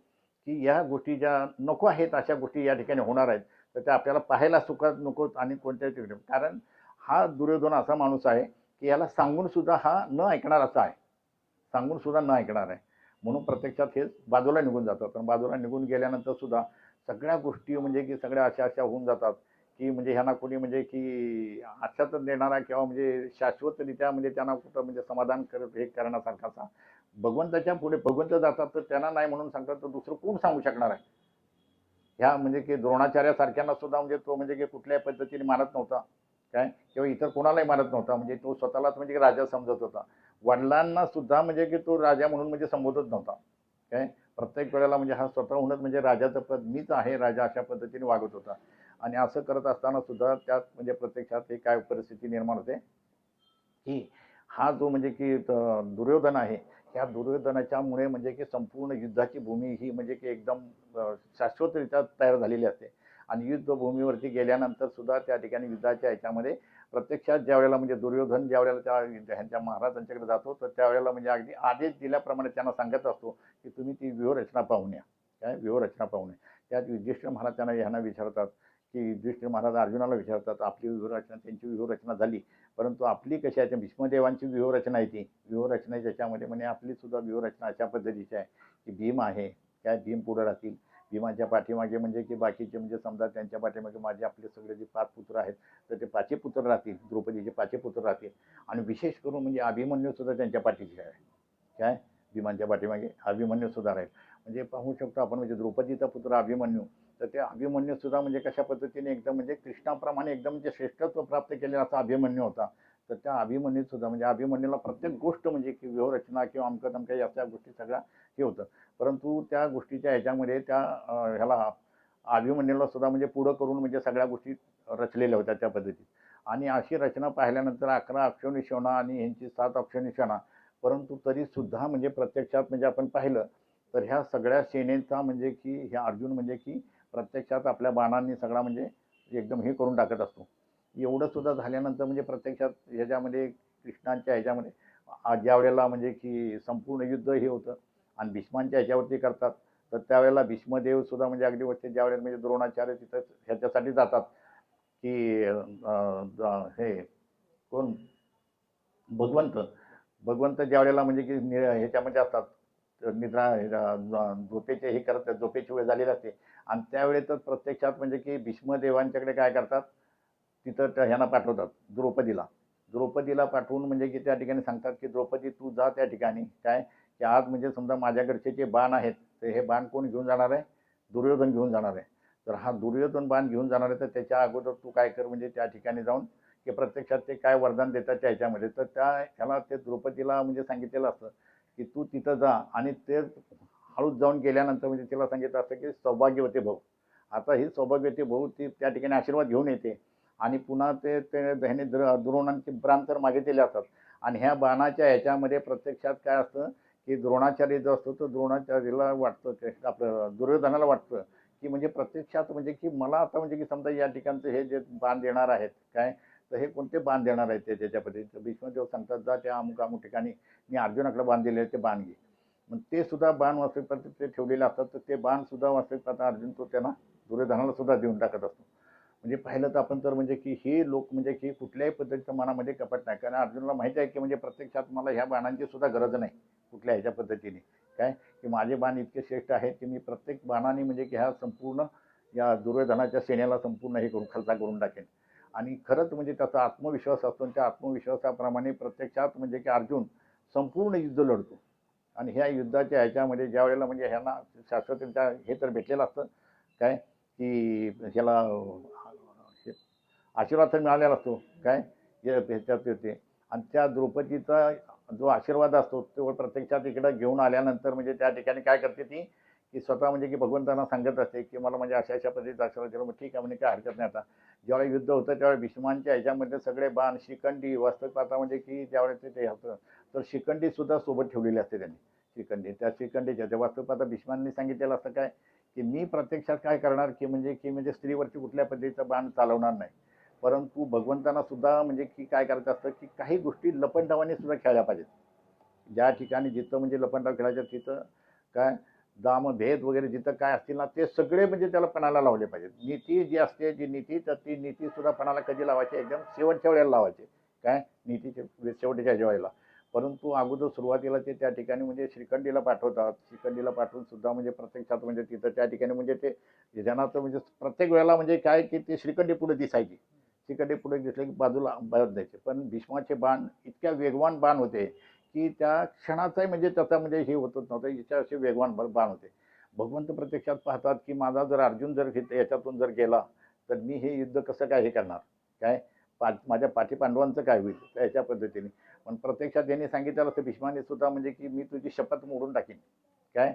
की या गोष्टी ज्या नको आहेत अशा गोष्टी या ठिकाणी होणार आहेत तर त्या आपल्याला पाहायला सुखात नको आणि कोणत्याही ठिकाणी कारण हा दुर्योधन असा माणूस आहे की याला सांगून सुद्धा हा न ऐकणार असा आहे सांगून सुद्धा न ऐकणार आहे म्हणून प्रत्यक्षात हे बाजूला निघून जातात पण बाजूला निघून गेल्यानंतर सुद्धा सगळ्या गोष्टी म्हणजे की सगळ्या अशा होऊन जातात की म्हणजे ह्यांना कोणी म्हणजे की आशाच देणारा किंवा म्हणजे शाश्वतरित्या म्हणजे त्यांना कुठं म्हणजे समाधान करत हे करण्यासारखाचा भगवंताच्या पुढे भगवंत जातात तर त्यांना नाही म्हणून सांगतात तर दुसरं कोण सांगू शकणार आहे ह्या म्हणजे की द्रोणाचार्यासारख्यांना सुद्धा म्हणजे तो म्हणजे की कुठल्याही पद्धतीने मानत नव्हता काय किंवा इतर कोणालाही मानत नव्हता म्हणजे तो स्वतःलाच म्हणजे राजा समजत होता वडिलांना सुद्धा म्हणजे की तो राजा म्हणून म्हणजे संबोधत नव्हता काय प्रत्येक वेळेला म्हणजे हा स्वतःहूनच म्हणजे राजाचं पद मीच आहे राजा अशा पद्धतीने वागत होता आणि असं करत असताना सुद्धा त्यात म्हणजे प्रत्यक्षात एक काय परिस्थिती निर्माण होते की हा जो म्हणजे की दुर्योधन आहे ह्या दुर्योधनाच्यामुळे म्हणजे की संपूर्ण युद्धाची भूमी ही म्हणजे की एकदम शाश्वतरित्या तयार झालेली असते आणि युद्धभूमीवरती गेल्यानंतर सुद्धा त्या ठिकाणी युद्धाच्या ह्याच्यामध्ये प्रत्यक्षात ज्या वेळेला म्हणजे दुर्योधन ज्या वेळेला त्या ह्यांच्या महाराजांच्याकडे जातो तर त्यावेळेला म्हणजे अगदी आदेश दिल्याप्रमाणे त्यांना सांगत असतो की तुम्ही ती व्यूहरचना पाहून या काय व्यूहरचना पाहून या त्यात युधिष्ठिर महाराज त्यांना ह्यांना विचारतात की युधिष्ठिर महाराज अर्जुनाला विचारतात आपली व्यूहरचना त्यांची व्यूहरचना झाली परंतु आपली कशी आहे भीष्मदेवांची व्यूहरचना आहे ती व्यूहरचना ज्याच्यामध्ये म्हणजे आपली सुद्धा व्यूहरचना अशा पद्धतीची आहे की भीम आहे काय भीम पुढे राहतील भीमाच्या पाठीमागे म्हणजे की बाकीचे म्हणजे समजा त्यांच्या पाठीमागे माझे आपले सगळे जे 5 पुत्र आहेत तर ते 5 पुत्र राहतील द्रौपदीचे 5 पुत्र राहतील आणि विशेष करून म्हणजे अभिमन्यू सुद्धा त्यांच्या पाठीशी आहे काय भीमांच्या पाठीमागे अभिमन्यू सुद्धा राहील म्हणजे पाहू शकतो आपण म्हणजे द्रौपदीचा पुत्र अभिमन्यू तर ते अभिमन्यू सुद्धा म्हणजे कशा पद्धतीने एकदम म्हणजे कृष्णाप्रमाणे एकदम म्हणजे श्रेष्ठत्व प्राप्त केलेला असा अभिमन्यू होता तर त्या अभिमन्यूत सुद्धा म्हणजे अभिमन्यूला प्रत्येक गोष्ट म्हणजे की व्यूहरचना किंवा अमकं तमक्या या गोष्टी सगळ्या हे होतं परंतु त्या गोष्टीच्या ह्याच्यामध्ये त्या ह्याला अभिमन्यूला सुद्धा म्हणजे पुढं करून म्हणजे सगळ्या गोष्टी रचलेल्या होत्या त्या पद्धतीत आणि अशी रचना पाहिल्यानंतर 11 अक्षौणी सेना आणि ह्यांची 7 अक्षौणी सेना परंतु तरी सुद्धा म्हणजे प्रत्यक्षात म्हणजे आपण पाहिलं तर ह्या सगळ्या सेनेचा म्हणजे की ह्या अर्जुन म्हणजे की प्रत्यक्षात आपल्या बाणांनी सगळा म्हणजे एकदम हे करून टाकत असतो एवढं सुद्धा झाल्यानंतर म्हणजे प्रत्यक्षात ह्याच्यामध्ये कृष्णांच्या ह्याच्यामध्ये ज्या वेळेला म्हणजे की संपूर्ण युद्ध हे होतं आणि भीष्मांच्या ह्याच्यावरती करतात तर त्यावेळेला भीष्मदेव सुद्धा म्हणजे अगदी वरती ज्या वेळेला म्हणजे द्रोणाचार्य तिथं ह्याच्यासाठी जातात की हे कोण भगवंत भगवंत ज्या वेळेला म्हणजे की ह्याच्यामध्ये असतात निद्रा झोपेचे हे करत झोपेची वेळ झालेली असते आणि त्यावेळेतच प्रत्यक्षात म्हणजे की भीष्मदेवांच्याकडे काय करतात तिथं ह्यांना पाठवतात द्रौपदीला पाठवून म्हणजे की त्या ठिकाणी सांगतात की द्रौपदी तू जा त्या ठिकाणी काय की आज म्हणजे समजा माझ्याकडचे जे बाण आहेत तर हे बाण कोण घेऊन जाणार आहे दुर्योधन घेऊन जाणार आहे तर हा दुर्योधन बाण घेऊन जाणार आहे तर त्याच्या अगोदर तू काय कर म्हणजे त्या ठिकाणी जाऊन की प्रत्यक्षात ते काय वरदान देतात त्या ह्याच्यामध्ये तर त्या ह्याला ते द्रौपदीला म्हणजे सांगितलेलं असतं की तू तिथं जा आणि ते हळूच जाऊन गेल्यानंतर म्हणजे तिला सांगितलं असतं की सौभाग्यवती भाऊ आता ही सौभाग्यवती भाऊ ती त्या ठिकाणी आशीर्वाद घेऊन येते आणि पुन्हा ते ह्याने द्रोणांचे बाण तर मागितलेले असतात आणि ह्या बाणाच्या ह्याच्यामध्ये प्रत्यक्षात काय असतं की द्रोणाचार्य जो असतो तो द्रोणाचार्याला वाटतं की आपलं दुर्योधनाला वाटतं की म्हणजे प्रत्यक्षात म्हणजे की मला आता म्हणजे की समजा या ठिकाणचं हे जे बाण देणार आहेत काय तर हे कोणते बाण देणार आहेत ते त्याच्या पद्धतीचं भीष्मदेव सांगतात जा त्या अमुक ठिकाणी मी अर्जुनाकडे बाण दिले ते बाण घे मग ते सुद्धा बाण वास्तविक ते ठेवलेले असतात तर ते बाण सुद्धा वास्तविक आता अर्जुन तो त्यांना दुर्योधनाला सुद्धा देऊन टाकत असतो म्हणजे पाहिलं तर आपण तर म्हणजे की हे लोक म्हणजे की कुठल्याही पद्धतीचं मनामध्ये कपट नाही कारण अर्जुनला माहिती आहे की म्हणजे प्रत्यक्षात मला ह्या बाणांची सुद्धा गरज नाही कुठल्या ह्याच्या पद्धतीने काय की माझे बाण इतके श्रेष्ठ आहेत की मी प्रत्येक बाणाने म्हणजे की ह्या संपूर्ण या दुर्योधनाच्या सेनेला संपूर्ण हे करून खालसा करून टाकेन आणि खरंच म्हणजे त्याचा आत्मविश्वास असतो त्या आत्मविश्वासाप्रमाणे प्रत्यक्षात म्हणजे की अर्जुन संपूर्ण युद्ध लढतो आणि ह्या युद्धाच्या ह्याच्यामध्ये ज्या वेळेला म्हणजे ह्यांना शाश्वतरित्या हे तर भेटलेलं असतं काय की ह्याला आशीर्वाद तर मिळालेला असतो काय ह्याच्यात येते आणि त्या द्रौपदीचा जो आशीर्वाद असतो तो प्रत्यक्षात इकडं घेऊन आल्यानंतर म्हणजे त्या ठिकाणी काय करते ती, की स्वतः म्हणजे की भगवंतांना सांगत असते की मला म्हणजे अशा अशा पद्धतीचा आशीर्वाद दिला. मग ठीक आहे म्हणजे काय हरकत नाही. आता ज्यावेळी युद्ध होतं त्यावेळी भीष्मांच्या ह्याच्यामध्ये सगळे बाण शिखंडी वास्तविक पाहता म्हणजे की ज्यावेळेस ते होतं तर शिखंडी सुद्धा सोबत ठेवलेली असते त्यांनी. शिखंडी त्या शिखंडीच्या त्या वास्तविक पाहता भीष्मांनी सांगितलेलं असतं काय, की मी प्रत्यक्षात काय करणार की म्हणजे स्त्रीवरती कुठल्या पद्धतीचा बाण चालवणार नाही. परंतु भगवंतांना सुद्धा म्हणजे की काय करायचं असतं की काही गोष्टी लपंडावाने सुद्धा खेळल्या पाहिजेत. ज्या ठिकाणी जिथं म्हणजे लपंडाव खेळायचं तिथं काय दामभेद वगैरे जिथं काय असतील ना ते सगळे म्हणजे त्याला पणाला लावले पाहिजेत. नीती जी असते जी नीती तर ती नीती सुद्धा पणाला कधी लावायची, एकदम शेवटच्या वेळेला लावायची. काय नीतीचे शेवटच्या वेळेला. परंतु अगोदर सुरुवातीला ते त्या ठिकाणी म्हणजे श्रीखंडीला पाठवतात. श्रीखंडीला पाठवून सुद्धा म्हणजे प्रत्यक्षात म्हणजे तिथं त्या ठिकाणी म्हणजे ते जनाचं तर म्हणजे प्रत्येक वेळेला म्हणजे काय की ते श्रीखंडी पुढे दिसायची. श्रीखंडी पुढे दिसले की बाजूला बळत द्यायचे. पण भीष्माचे बाण इतक्या वेगवान बाण होते की त्या क्षणाचाही म्हणजे त्याचा म्हणजे हे होतच नव्हतं. याच्या असे वेगवान बाण होते. भगवंत प्रत्यक्षात पाहतात की माझा जर अर्जुन जर याच्यातून जर गेला तर मी हे युद्ध कसं काय हे करणार. काय माझ्या पाठी पांडवांचं काय होईल याच्या पद्धतीने. पण प्रत्यक्षात यांनी सांगितलं असतं भीष्माने सुद्धा म्हणजे की मी तुझी शपथ मोडून टाकीन. काय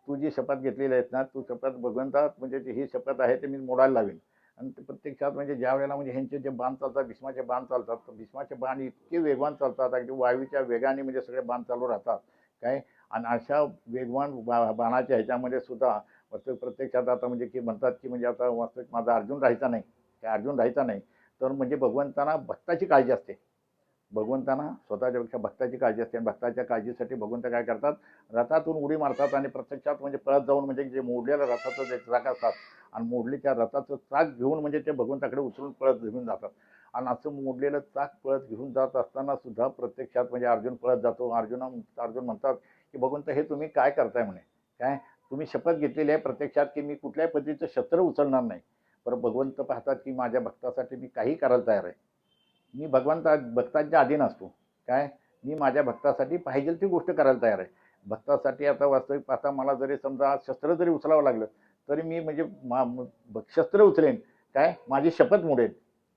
तू जी शपथ घेतलेली आहेत ना तू शपथ भगवंतात म्हणजे ही शपथ आहे ते मी मोडायला लावीन. आणि ते प्रत्यक्षात म्हणजे ज्या वेळेला म्हणजे ह्यांचे जे बाण चालतात भीष्माचे बाण चालतात तर भीष्माचे बाण इतके वेगवान चालतात अगदी वायूच्या वेगाने म्हणजे सगळे बाण चालू राहतात. काय आणि अशा वेगवान बाणाच्या ह्याच्यामध्ये सुद्धा प्रत्यक्षात आता म्हणजे की म्हणतात की म्हणजे आता वास्तविक माझा अर्जुन राहायचा नाही. काय अर्जुन राहायचा नाही तर म्हणजे भगवंतांना भक्ताची काळजी असते. भगवंतांना स्वतःच्यापेक्षा भक्ताची काळजी असते आणि भक्ताच्या काळजीसाठी भगवंत काय करतात रथातून उडी मारतात आणि प्रत्यक्षात म्हणजे पळत जाऊन म्हणजे जे मोडलेलं रथाचं जे चाक असतात आणि मोडलीच्या रथाचं चाक घेऊन म्हणजे ते भगवंताकडे उचलून पळत घेऊन जातात. आणि असं मोडलेलं चाक पळत घेऊन जात असताना सुद्धा प्रत्यक्षात म्हणजे अर्जुन पळत जातो. अर्जुन म्हणतात की भगवंत हे तुम्ही काय करताय म्हणे. काय तुम्ही शपथ घेतलेली आहे प्रत्यक्षात की मी कुठल्याही पद्धतीचं शस्त्र उचलणार नाही. पण भगवंत पाहतात की माझ्या भक्तासाठी मी काही करायला तयार आहे. मी भक्तांच्या अधीन असतो. काय मी माझ्या भक्तासाठी पाहिजे ती गोष्ट करायला तयार आहे. भक्तासाठी आता वास्तविक पाहता मला जरी समजा शस्त्र जरी उचलावं लागलं तरी मी म्हणजे शस्त्र उचलेन. काय माझी शपथ मोडेल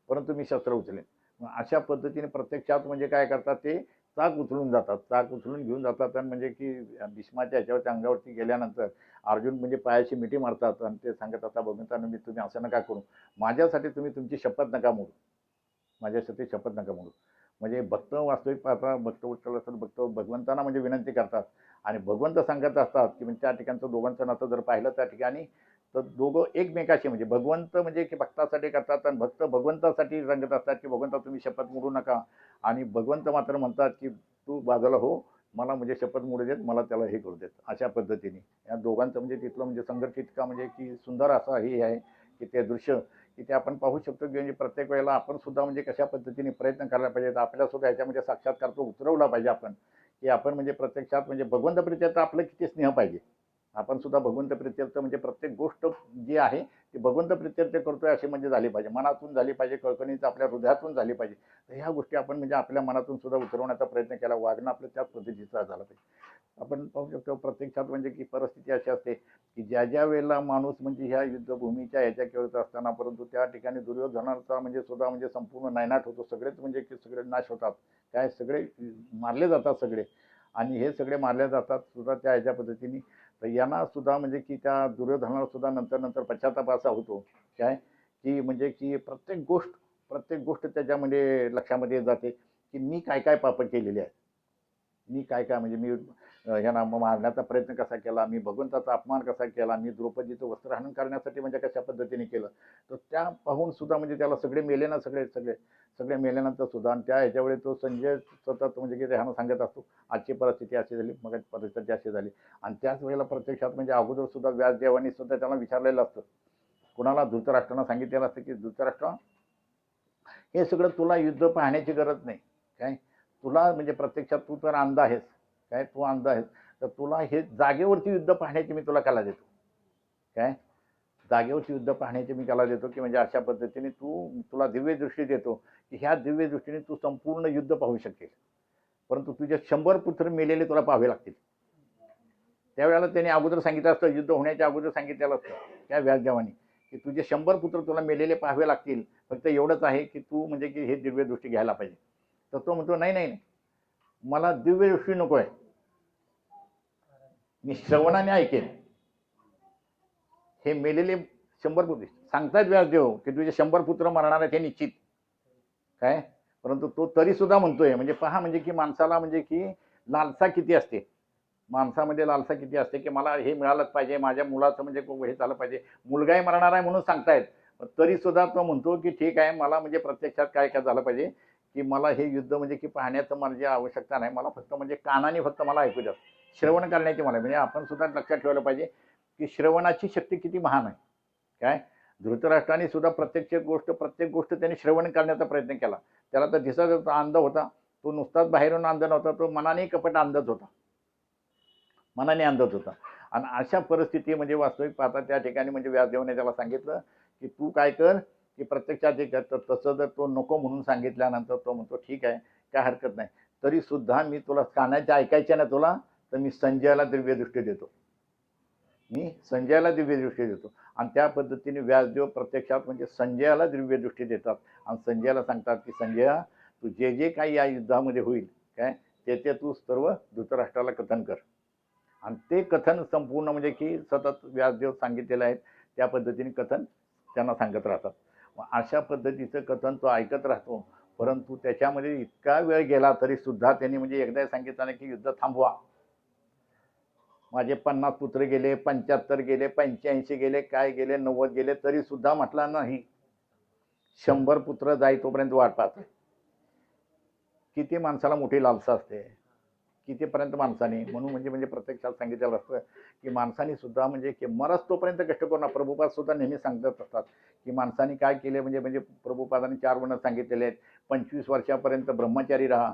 परंतु मी शस्त्र उचलेन. अशा पद्धतीने प्रत्यक्षात म्हणजे काय करतात ते चाक उचलून जातात. चाक उचलून घेऊन जातात आणि म्हणजे की भीष्माच्या ह्याच्यावरती अंगावरती गेल्यानंतर अर्जुन म्हणजे पायाची मिठी मारतात आणि ते सांगत आता भगवंतांना मी तुम्ही असं नका करू. माझ्यासाठी तुम्ही तुमची शपथ नका मोडू. माझ्यासाठी शपथ नका म्हणू. म्हणजे भक्त वास्तविक पाहता भक्त उचल असतात भक्त भगवंतांना म्हणजे विनंती करतात आणि भगवंत सांगत असतात की म्हणजे त्या ठिकाणचं दोघांचं नातं जर पाहिलं त्या ठिकाणी तर दोघं एकमेकाशी म्हणजे भगवंत म्हणजे की भक्तासाठी करतात आणि भक्त भगवंतासाठी सांगत असतात की भगवंता तुम्ही शपथ मोडू नका. आणि भगवंत मात्र म्हणतात की तू बाजूला हो मला म्हणजे शपथ मोडू देत मला त्याला हे करू देत. अशा पद्धतीने या दोघांचं म्हणजे तिथलं म्हणजे संघर्ष इतका म्हणजे की सुंदर असा हे आहे की ते दृश्य की ते आपण पाहू शकतो की म्हणजे प्रत्येक वेळेला आपण सुद्धा म्हणजे कशा पद्धतीने प्रयत्न करायला पाहिजेत. आपल्याला सुद्धा ह्याच्यामध्ये साक्षात्कार तो उतरवला पाहिजे आपण की आपण म्हणजे प्रत्यक्षात म्हणजे भगवंत प्रित्यर्थ आपलं किती स्नेह पाहिजे. आपण सुद्धा भगवंत प्रित्यर्थ म्हणजे प्रत्येक गोष्ट जी आहे ती भगवंत प्रित्यर्थ करतोय अशी म्हणजे झाली पाहिजे. मनातून झाली पाहिजे कळकणीच आपल्या हृदयातून झाली पाहिजे. तर ह्या गोष्टी आपण म्हणजे आपल्या मनातून सुद्धा उतरवण्याचा प्रयत्न केला. वागणं आपलं त्याच पद्धतीचं झालं पाहिजे. आपण पाहू शकतो प्रत्यक्षात म्हणजे की परिस्थिती अशी असते की ज्या ज्या वेळेला माणूस म्हणजे ह्या युद्धभूमीच्या ह्याच्या खेळत असताना परंतु त्या ठिकाणी दुर्योधनाचा म्हणजे सुद्धा म्हणजे संपूर्ण नायनाट होतो. सगळेच म्हणजे की सगळे नाश होतात. काय सगळे मारले जातात सगळे आणि हे सगळे मारले जातात सुद्धा त्या ह्याच्या पद्धतीने. तर यांना सुद्धा म्हणजे की त्या दुर्योधनाला सुद्धा नंतर पश्चाताप असा होतो. काय की म्हणजे की प्रत्येक गोष्ट त्याच्यामध्ये लक्षामध्ये येत जाते की मी काय काय पाप केलेली आहे. मी काय काय म्हणजे मी ह्यांना मारण्याचा प्रयत्न कसा केला. मी भगवंताचा अपमान कसा केला. मी द्रौपदीचं वस्त्रहनन करण्यासाठी म्हणजे कशा पद्धतीने केलं. तर त्या पाहून सुद्धा म्हणजे त्याला सगळे मेले ना सगळे मेल्यानंतर सुद्धा आणि त्या ह्याच्यावेळी तो संजय सतत म्हणजे की ह्यानं सांगत असतो आजची परिस्थिती अशी झाली मग परिस्थिती अशी झाली. आणि त्याच वेळेला प्रत्यक्षात म्हणजे अगोदर सुद्धा व्यासदेवांनी सुद्धा त्याला विचारलेलं असतं. कुणाला धृतराष्ट्रांना सांगितलेलं असतं की धृतराष्ट्र हे सगळं तुला युद्ध पाहण्याची गरज नाही. काय तुला म्हणजे प्रत्यक्षात तू तर अंध आहेस. काय तू अंध आहेस तर तुला हे जागेवरती युद्ध पाहण्याची मी तुला कला देतो. काय जागेवरची युद्ध पाहण्याची मी कला देतो की म्हणजे अशा पद्धतीने तुला दिव्य दृष्टी देतो की ह्या दिव्य दृष्टीने तू संपूर्ण युद्ध पाहू शकेल. परंतु तुझे 100 पुत्र मेलेले तुला पाहावे लागतील. त्यावेळेला त्याने अगोदर सांगितलं असतं युद्ध होण्याच्या अगोदर सांगितलेलं असतं त्या व्यासदेवानी की तुझे 100 पुत्र तुला मेलेले पाहावे लागतील. फक्त एवढंच आहे की तू म्हणजे की हे दिव्य दृष्टी घ्यायला पाहिजे. तर तो म्हणतो नाही नाही नाही, मला दिव्य दृष्टी नको आहे, मी श्रवणाने ऐकेन. हे मेलेले 100 पुत्र सांगतायत व्यासदेव की तुझे 100 पुत्र मरणार आहेत हे निश्चित, काय, परंतु तो तरी सुद्धा म्हणतोय. म्हणजे पहा, म्हणजे की माणसाला म्हणजे की लालसा किती असते, माणसामध्ये लालसा किती असते की मला हे मिळालंच पाहिजे, माझ्या मुलाचं म्हणजे हे झालं पाहिजे. मुलगाही मरणार आहे म्हणून सांगतायत, तरी सुद्धा तो म्हणतो की ठीक आहे, मला म्हणजे प्रत्यक्षात काय काय झालं पाहिजे की मला हे युद्ध म्हणजे की पाहण्याचं म्हणजे आवश्यकता नाही, मला फक्त म्हणजे कानाने फक्त मला ऐकू द्या, श्रवण करण्याची मला. म्हणजे आपण सुद्धा लक्षात ठेवलं पाहिजे की श्रवणाची शक्ती किती महान आहे. काय, धृतराष्ट्राने सुद्धा प्रत्येक गोष्ट त्यांनी श्रवण करण्याचा प्रयत्न केला. त्याला तर दिसत अंध होता, तो नुसताच बाहेरून अंध नव्हता, तो मनाने कपट अंधच होता, मनाने अंधच होता. आणि अशा परिस्थिती म्हणजे वास्तविक पाहता त्या ठिकाणी म्हणजे व्यासदेवाने त्याला सांगितलं की तू काय कर की प्रत्यक्षात हे कर. तर तसं जर तो नको म्हणून सांगितल्यानंतर तो म्हणतो ठीक आहे, काय हरकत नाही, तरी सुद्धा मी तुला कानाच्या ऐकायच्या ना तुला, तर मी संजयाला दिव्य दृष्टी देतो, मी संजयाला दिव्य दृष्टी देतो. आणि त्या पद्धतीने व्यासदेव प्रत्यक्षात म्हणजे संजयाला दिव्य दृष्टी देतात आणि संजयाला सांगतात की संजया, तू जे जे काही या युद्धामध्ये होईल काय ते तू सर्व धृतराष्ट्राला कथन कर. आणि ते कथन संपूर्ण म्हणजे की सतत व्यासदेव सांगितलेलं आहे त्या पद्धतीने कथन त्यांना सांगत राहतात. अशा पद्धतीचं कथन तो ऐकत राहतो. परंतु त्याच्यामध्ये इतका वेळ गेला तरी सुद्धा त्यांनी म्हणजे एकदा सांगितलं की युद्ध थांबवा, माझे 50 पुत्र गेले, 75 गेले, 85 गेले, काय गेले, 90 गेले, तरी सुद्धा म्हटला नाही. 100 पुत्र जाई तोपर्यंत वाट पाहते. किती माणसाला मोठी लालसा असते, कितीपर्यंत माणसाने, म्हणून म्हणजे प्रत्यक्षात सांगितलेलं असतं की माणसाने सुद्धा म्हणजे की मरस तोपर्यंत कष्ट करू नका. प्रभुपाद सुद्धा नेहमी सांगत असतात की माणसाने काय केले म्हणजे प्रभुपादांनी 4 वर्ण सांगितलेले आहेत. 25 वर्षापर्यंत ब्रह्मचारी राहा,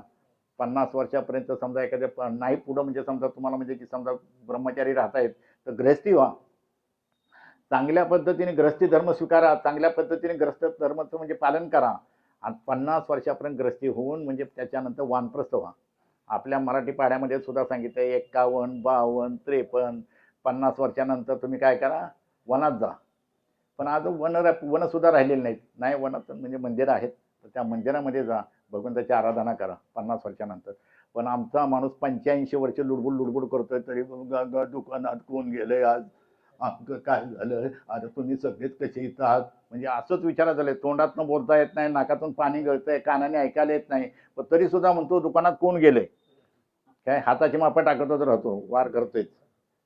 50 वर्षापर्यंत समजा एखाद्या नाही पुढं म्हणजे समजा तुम्हाला म्हणजे की समजा ब्रह्मचारी राहतायत तर गृहस्थी व्हा, चांगल्या पद्धतीने गृहस्थी धर्म स्वीकारा, चांगल्या पद्धतीने गृहस्थ धर्माचं म्हणजे पालन करा. आणि 50 वर्षापर्यंत गृहस्थी होऊन म्हणजे त्याच्यानंतर वानप्रस्थ व्हा. आपल्या मराठी पाड्यामध्ये सुद्धा सांगितलं 51, 52, 53, 50 वर्षानंतर तुम्ही काय करा, वनात जा. पण आज वन सुद्धा राहिलेले नाहीत. नाही, वनात म्हणजे मंदिरं आहेत, तर त्या मंदिरामध्ये जा, भगवंताची आराधना करा 50 वर्षानंतर. पण आमचा माणूस 85 वर्ष लुडबुड करतोय, तरी दुकानात कोण गेलंय आज, काय झालं, आता तुम्ही सगळेच कसे इथं आहात, म्हणजे असंच विचारा झाले. तोंडातनं बोलता येत नाही, नाकातून पाणी गळतंय, कानाने ऐकायला येत नाही, पण तरी सुद्धा म्हणतो दुकानात कोण गेलंय, काय हाताची मापा टाकतच राहतो, वार करतोय,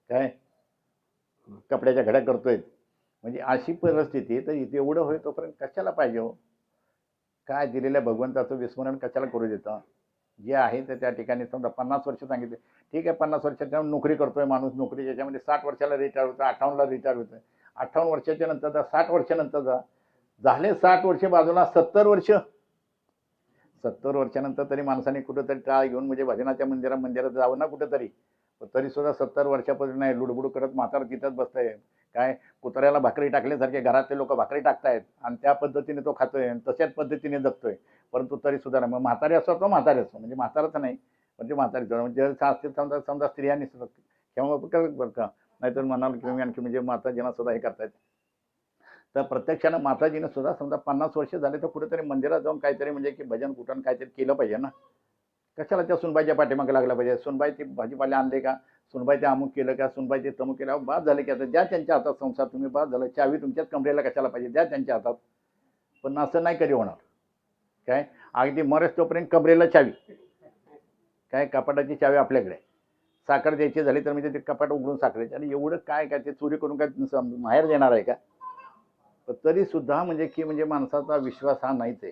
काय कपड्याच्या घड्या करतोय. म्हणजे अशी परिस्थिती. तर इथे एवढं होय तोपर्यंत कशाला पाहिजे हो, काय दिलेल्या भगवंताचं विस्मरण कशाला करू देता. जे आहे ते त्या ठिकाणी समजा 50 वर्ष सांगितले, ठीक आहे, 50 वर्षाच्या नोकरी करतोय माणूस, नोकरी ज्याच्यामध्ये 60 वर्षाला रिटायर होतं, 58ला रिटायर होतं, 58 वर्षाच्या नंतर जा, 60 वर्षानंतर जा, झाले 60 वर्ष बाजूला, 70 वर्ष, 70 वर्षानंतर तरी माणसाने कुठंतरी टाळ घेऊन म्हणजे भजनाच्या मंदिरात जावं ना कुठंतरी. तरी सुद्धा 70 वर्षापासून नाही, लुडबुड करत म्हातार तिथंच बसतंय. काय, कुत्र्याला भाकरी टाकल्यासारखे घरातले लोक भाकरी टाकतायत आणि त्या पद्धतीने तो खातोय आणि तशाच पद्धतीने जगतोय. परंतु तरी सुद्धा मग म्हातारे असो तो म्हातारे असो, म्हणजे म्हाताराच नाही म्हणजे म्हातारी म्हणजे समजा समजा स्त्रियांनी केव्हा बरं का, नाहीतर म्हणाल की आणखी म्हणजे माताजींना सुद्धा हे करतायत. तर प्रत्यक्षानं माताजीनं सुद्धा समजा 50 वर्ष झाले तर कुठेतरी मंदिरात जाऊन काहीतरी म्हणजे की भजन कुठं काहीतरी केलं पाहिजे ना. कशाला त्या सुनबाईच्या पाठीमागे लागला पाहिजे. सुनबाई ती भाजीपाले आणले का, सुनबाई ते अमुक केलं का, सुनबाई ते तमुक केलं, बाद झालं की आता द्या त्यांच्या हातात संसार, तुम्ही बाद झालं, चावी तुमच्याच कमरेला कशाला पाहिजे, द्या त्यांच्या हातात. पण असं नाही कधी होणार. काय, अगदी मरेस तोपर्यंत कमरेला चावी, काय कपाटाची चावी आपल्याकडे, साखर द्यायची झाली तर म्हणजे ते कपाट उघडून साखरेचे, आणि एवढं काय काय ते चोरी करून काय माहेर देणार आहे का. तरी सुद्धा म्हणजे की म्हणजे माणसाचा विश्वास हा नाहीच आहे.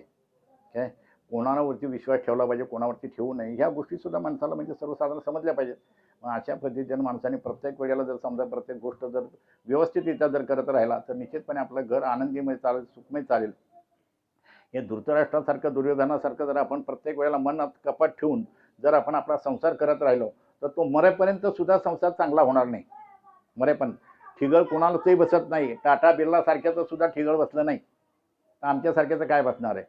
काय, कोणावरती विश्वास ठेवला पाहिजे, कोणावरती ठेवू नये, ह्या गोष्टी सुद्धा माणसाला म्हणजे सर्वसाधारण समजल्या पाहिजेत. मग अशा पद्धतीने माणसाने प्रत्येक वेळेला जर समजा प्रत्येक गोष्ट जर व्यवस्थितरित्या जर करत राहिला तर निश्चितपणे आपलं घर आनंदीमय चालेल, सुखमय चालेल. हे धृतराष्ट्रासारखं, दुर्योधनासारखं जर आपण प्रत्येक वेळेला मनात कपाट ठेवून जर आपण आपला संसार करत राहिलो तर तो मरेपर्यंत सुद्धा संसार चांगला होणार नाही. मरेपर्यंत ठिगळ कोणालाचही बसत नाही. टाटा बिर्ला सारख्याचं सुद्धा ठिगळ बसलं नाही, तर आमच्यासारख्याचं काय बसणार आहे.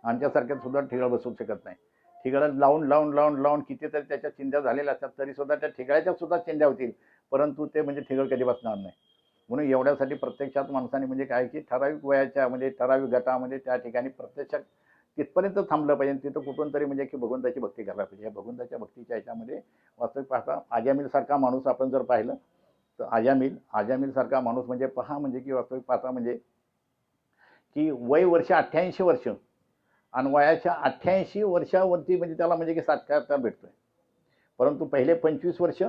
आमच्यासारख्यात सुद्धा ठिगळ बसू शकत नाही. ठिगळ लावून लावून लावून लावून कितीतरी त्याच्या चिंध्या झालेल्या असतात, तरी सुद्धा त्या ठिगळ्याच्या सुद्धा चिंध्या होतील, परंतु ते म्हणजे ठिगळ कधी बसणार नाही. म्हणून एवढ्यासाठी प्रत्यक्षात माणसाने म्हणजे काय की ठराविक वयाच्या म्हणजे ठराविक गटामध्ये त्या ठिकाणी प्रत्यक्षात तिथपर्यंत थांबलं पाहिजे. तिथं कुठून तरी म्हणजे की भगवंताची भक्ती करायला पाहिजे. या भगवंताच्या भक्तीच्या ह्याच्यामध्ये वास्तविक पाहता आजामीलसारखा माणूस आपण जर पाहिलं तर आजामीलसारखा माणूस म्हणजे पहा म्हणजे की वास्तविक पाहता म्हणजे की वय वर्ष 88 वर्ष आणि वयाच्या 88 वर्षावरती म्हणजे त्याला म्हणजे की साक्षात्कार भेटतोय. परंतु पहिले 25 वर्ष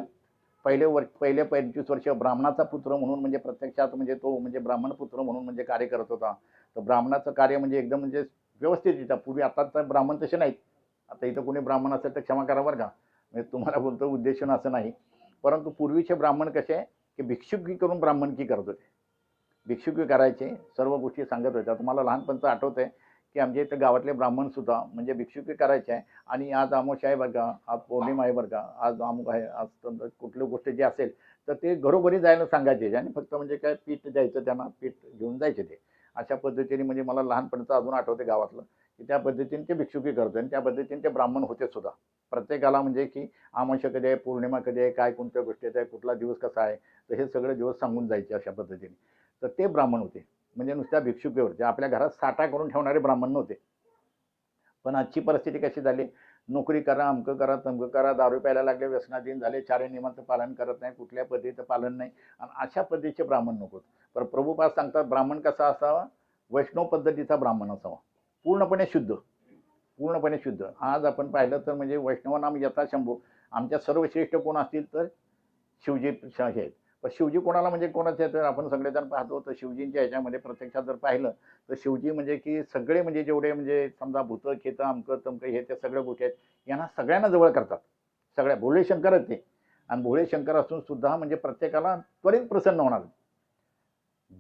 पहिले 25 वर्ष ब्राह्मणाचा पुत्र म्हणून म्हणजे प्रत्यक्षात म्हणजे तो म्हणजे ब्राह्मण पुत्र म्हणून म्हणजे कार्य करत होता. तर ब्राह्मणाचं कार्य म्हणजे एकदम म्हणजे व्यवस्थित होतं. पूर्वी आता तर ब्राह्मण तसे नाहीत. आता इथं कोणी ब्राह्मण असेल तर क्षमा करा बरं का. म्हणजे तुम्हाला बोलतो उद्देशून असं नाही. परंतु पूर्वीचे ब्राह्मण कसे की भिक्षुकी करून ब्राह्मणकी करत होते. भिक्षुकी करायचे, सर्व गोष्टी सांगत होत्या. तुम्हाला लहानपणचं आठवतंय की आमच्या इथं गावातले ब्राह्मण सुद्धा म्हणजे भिक्षुकी करायचे आहे आणि आज अमावस्या आहे बरं का, आज पौर्णिमा आहे बरं का, आज अमुक आहे, आज कुठली गोष्ट जी असेल तर ते घरोघरी जायला सांगायचे आणि फक्त म्हणजे काय पीठ द्यायचं त्यांना, पीठ घेऊन जायचे ते. अशा पद्धतीने म्हणजे मला लहानपणीचं अजून आठवते गावातलं की त्या पद्धतीने ते भिक्षुकी करतो आणि त्या पद्धतीने ते ब्राह्मण होते सुद्धा. प्रत्येकाला म्हणजे की अमावस्या कधी आहे, पौर्णिमा कधी आहे, काय कोणत्या गोष्टीत आहे, कुठला दिवस कसा आहे, तर हे सगळे दिवस सांगून जायचे अशा पद्धतीने. तर ते ब्राह्मण होते. म्हणजे नुसत्या भिक्षुकीवर जे आपल्या घरात साठा करून ठेवणारे ब्राह्मण नव्हते. पण आजची परिस्थिती कशी झाली, नोकरी करा, अमकं करा, तमकं करा, दारू प्यायला लागले, व्यसनाधीन झाले, चारही नियमांचं पालन करत नाही, कुठल्या पद्धतीचं पालन नाही आणि अशा पद्धतीचे ब्राह्मण नकोत. पण प्रभुपाद सांगतात ब्राह्मण कसा असावा, वैष्णव पद्धतीचा ब्राह्मण असावा, पूर्णपणे शुद्ध, पूर्णपणे शुद्ध. आज आपण पाहिलं तर म्हणजे वैष्णवनाम यथा शंभू, आमच्या सर्वश्रेष्ठ कोण असतील तर शिवजी हे आहेत. पण शिवजी कोणाला म्हणजे कोणाचे तर आपण सगळेजण पाहतो तर शिवजींच्या ह्याच्यामध्ये प्रत्यक्षात जर पाहिलं तर शिवजी म्हणजे की सगळे म्हणजे जेवढे म्हणजे समजा भूतं खेतं अमकं तमकं हे त्या सगळ्या गोष्टी आहेत यांना सगळ्यांना जवळ करतात. सगळ्या भोळे शंकर आहेत ते आणि भोळे शंकर असून सुद्धा म्हणजे प्रत्येकाला त्वरित प्रसन्न होणार.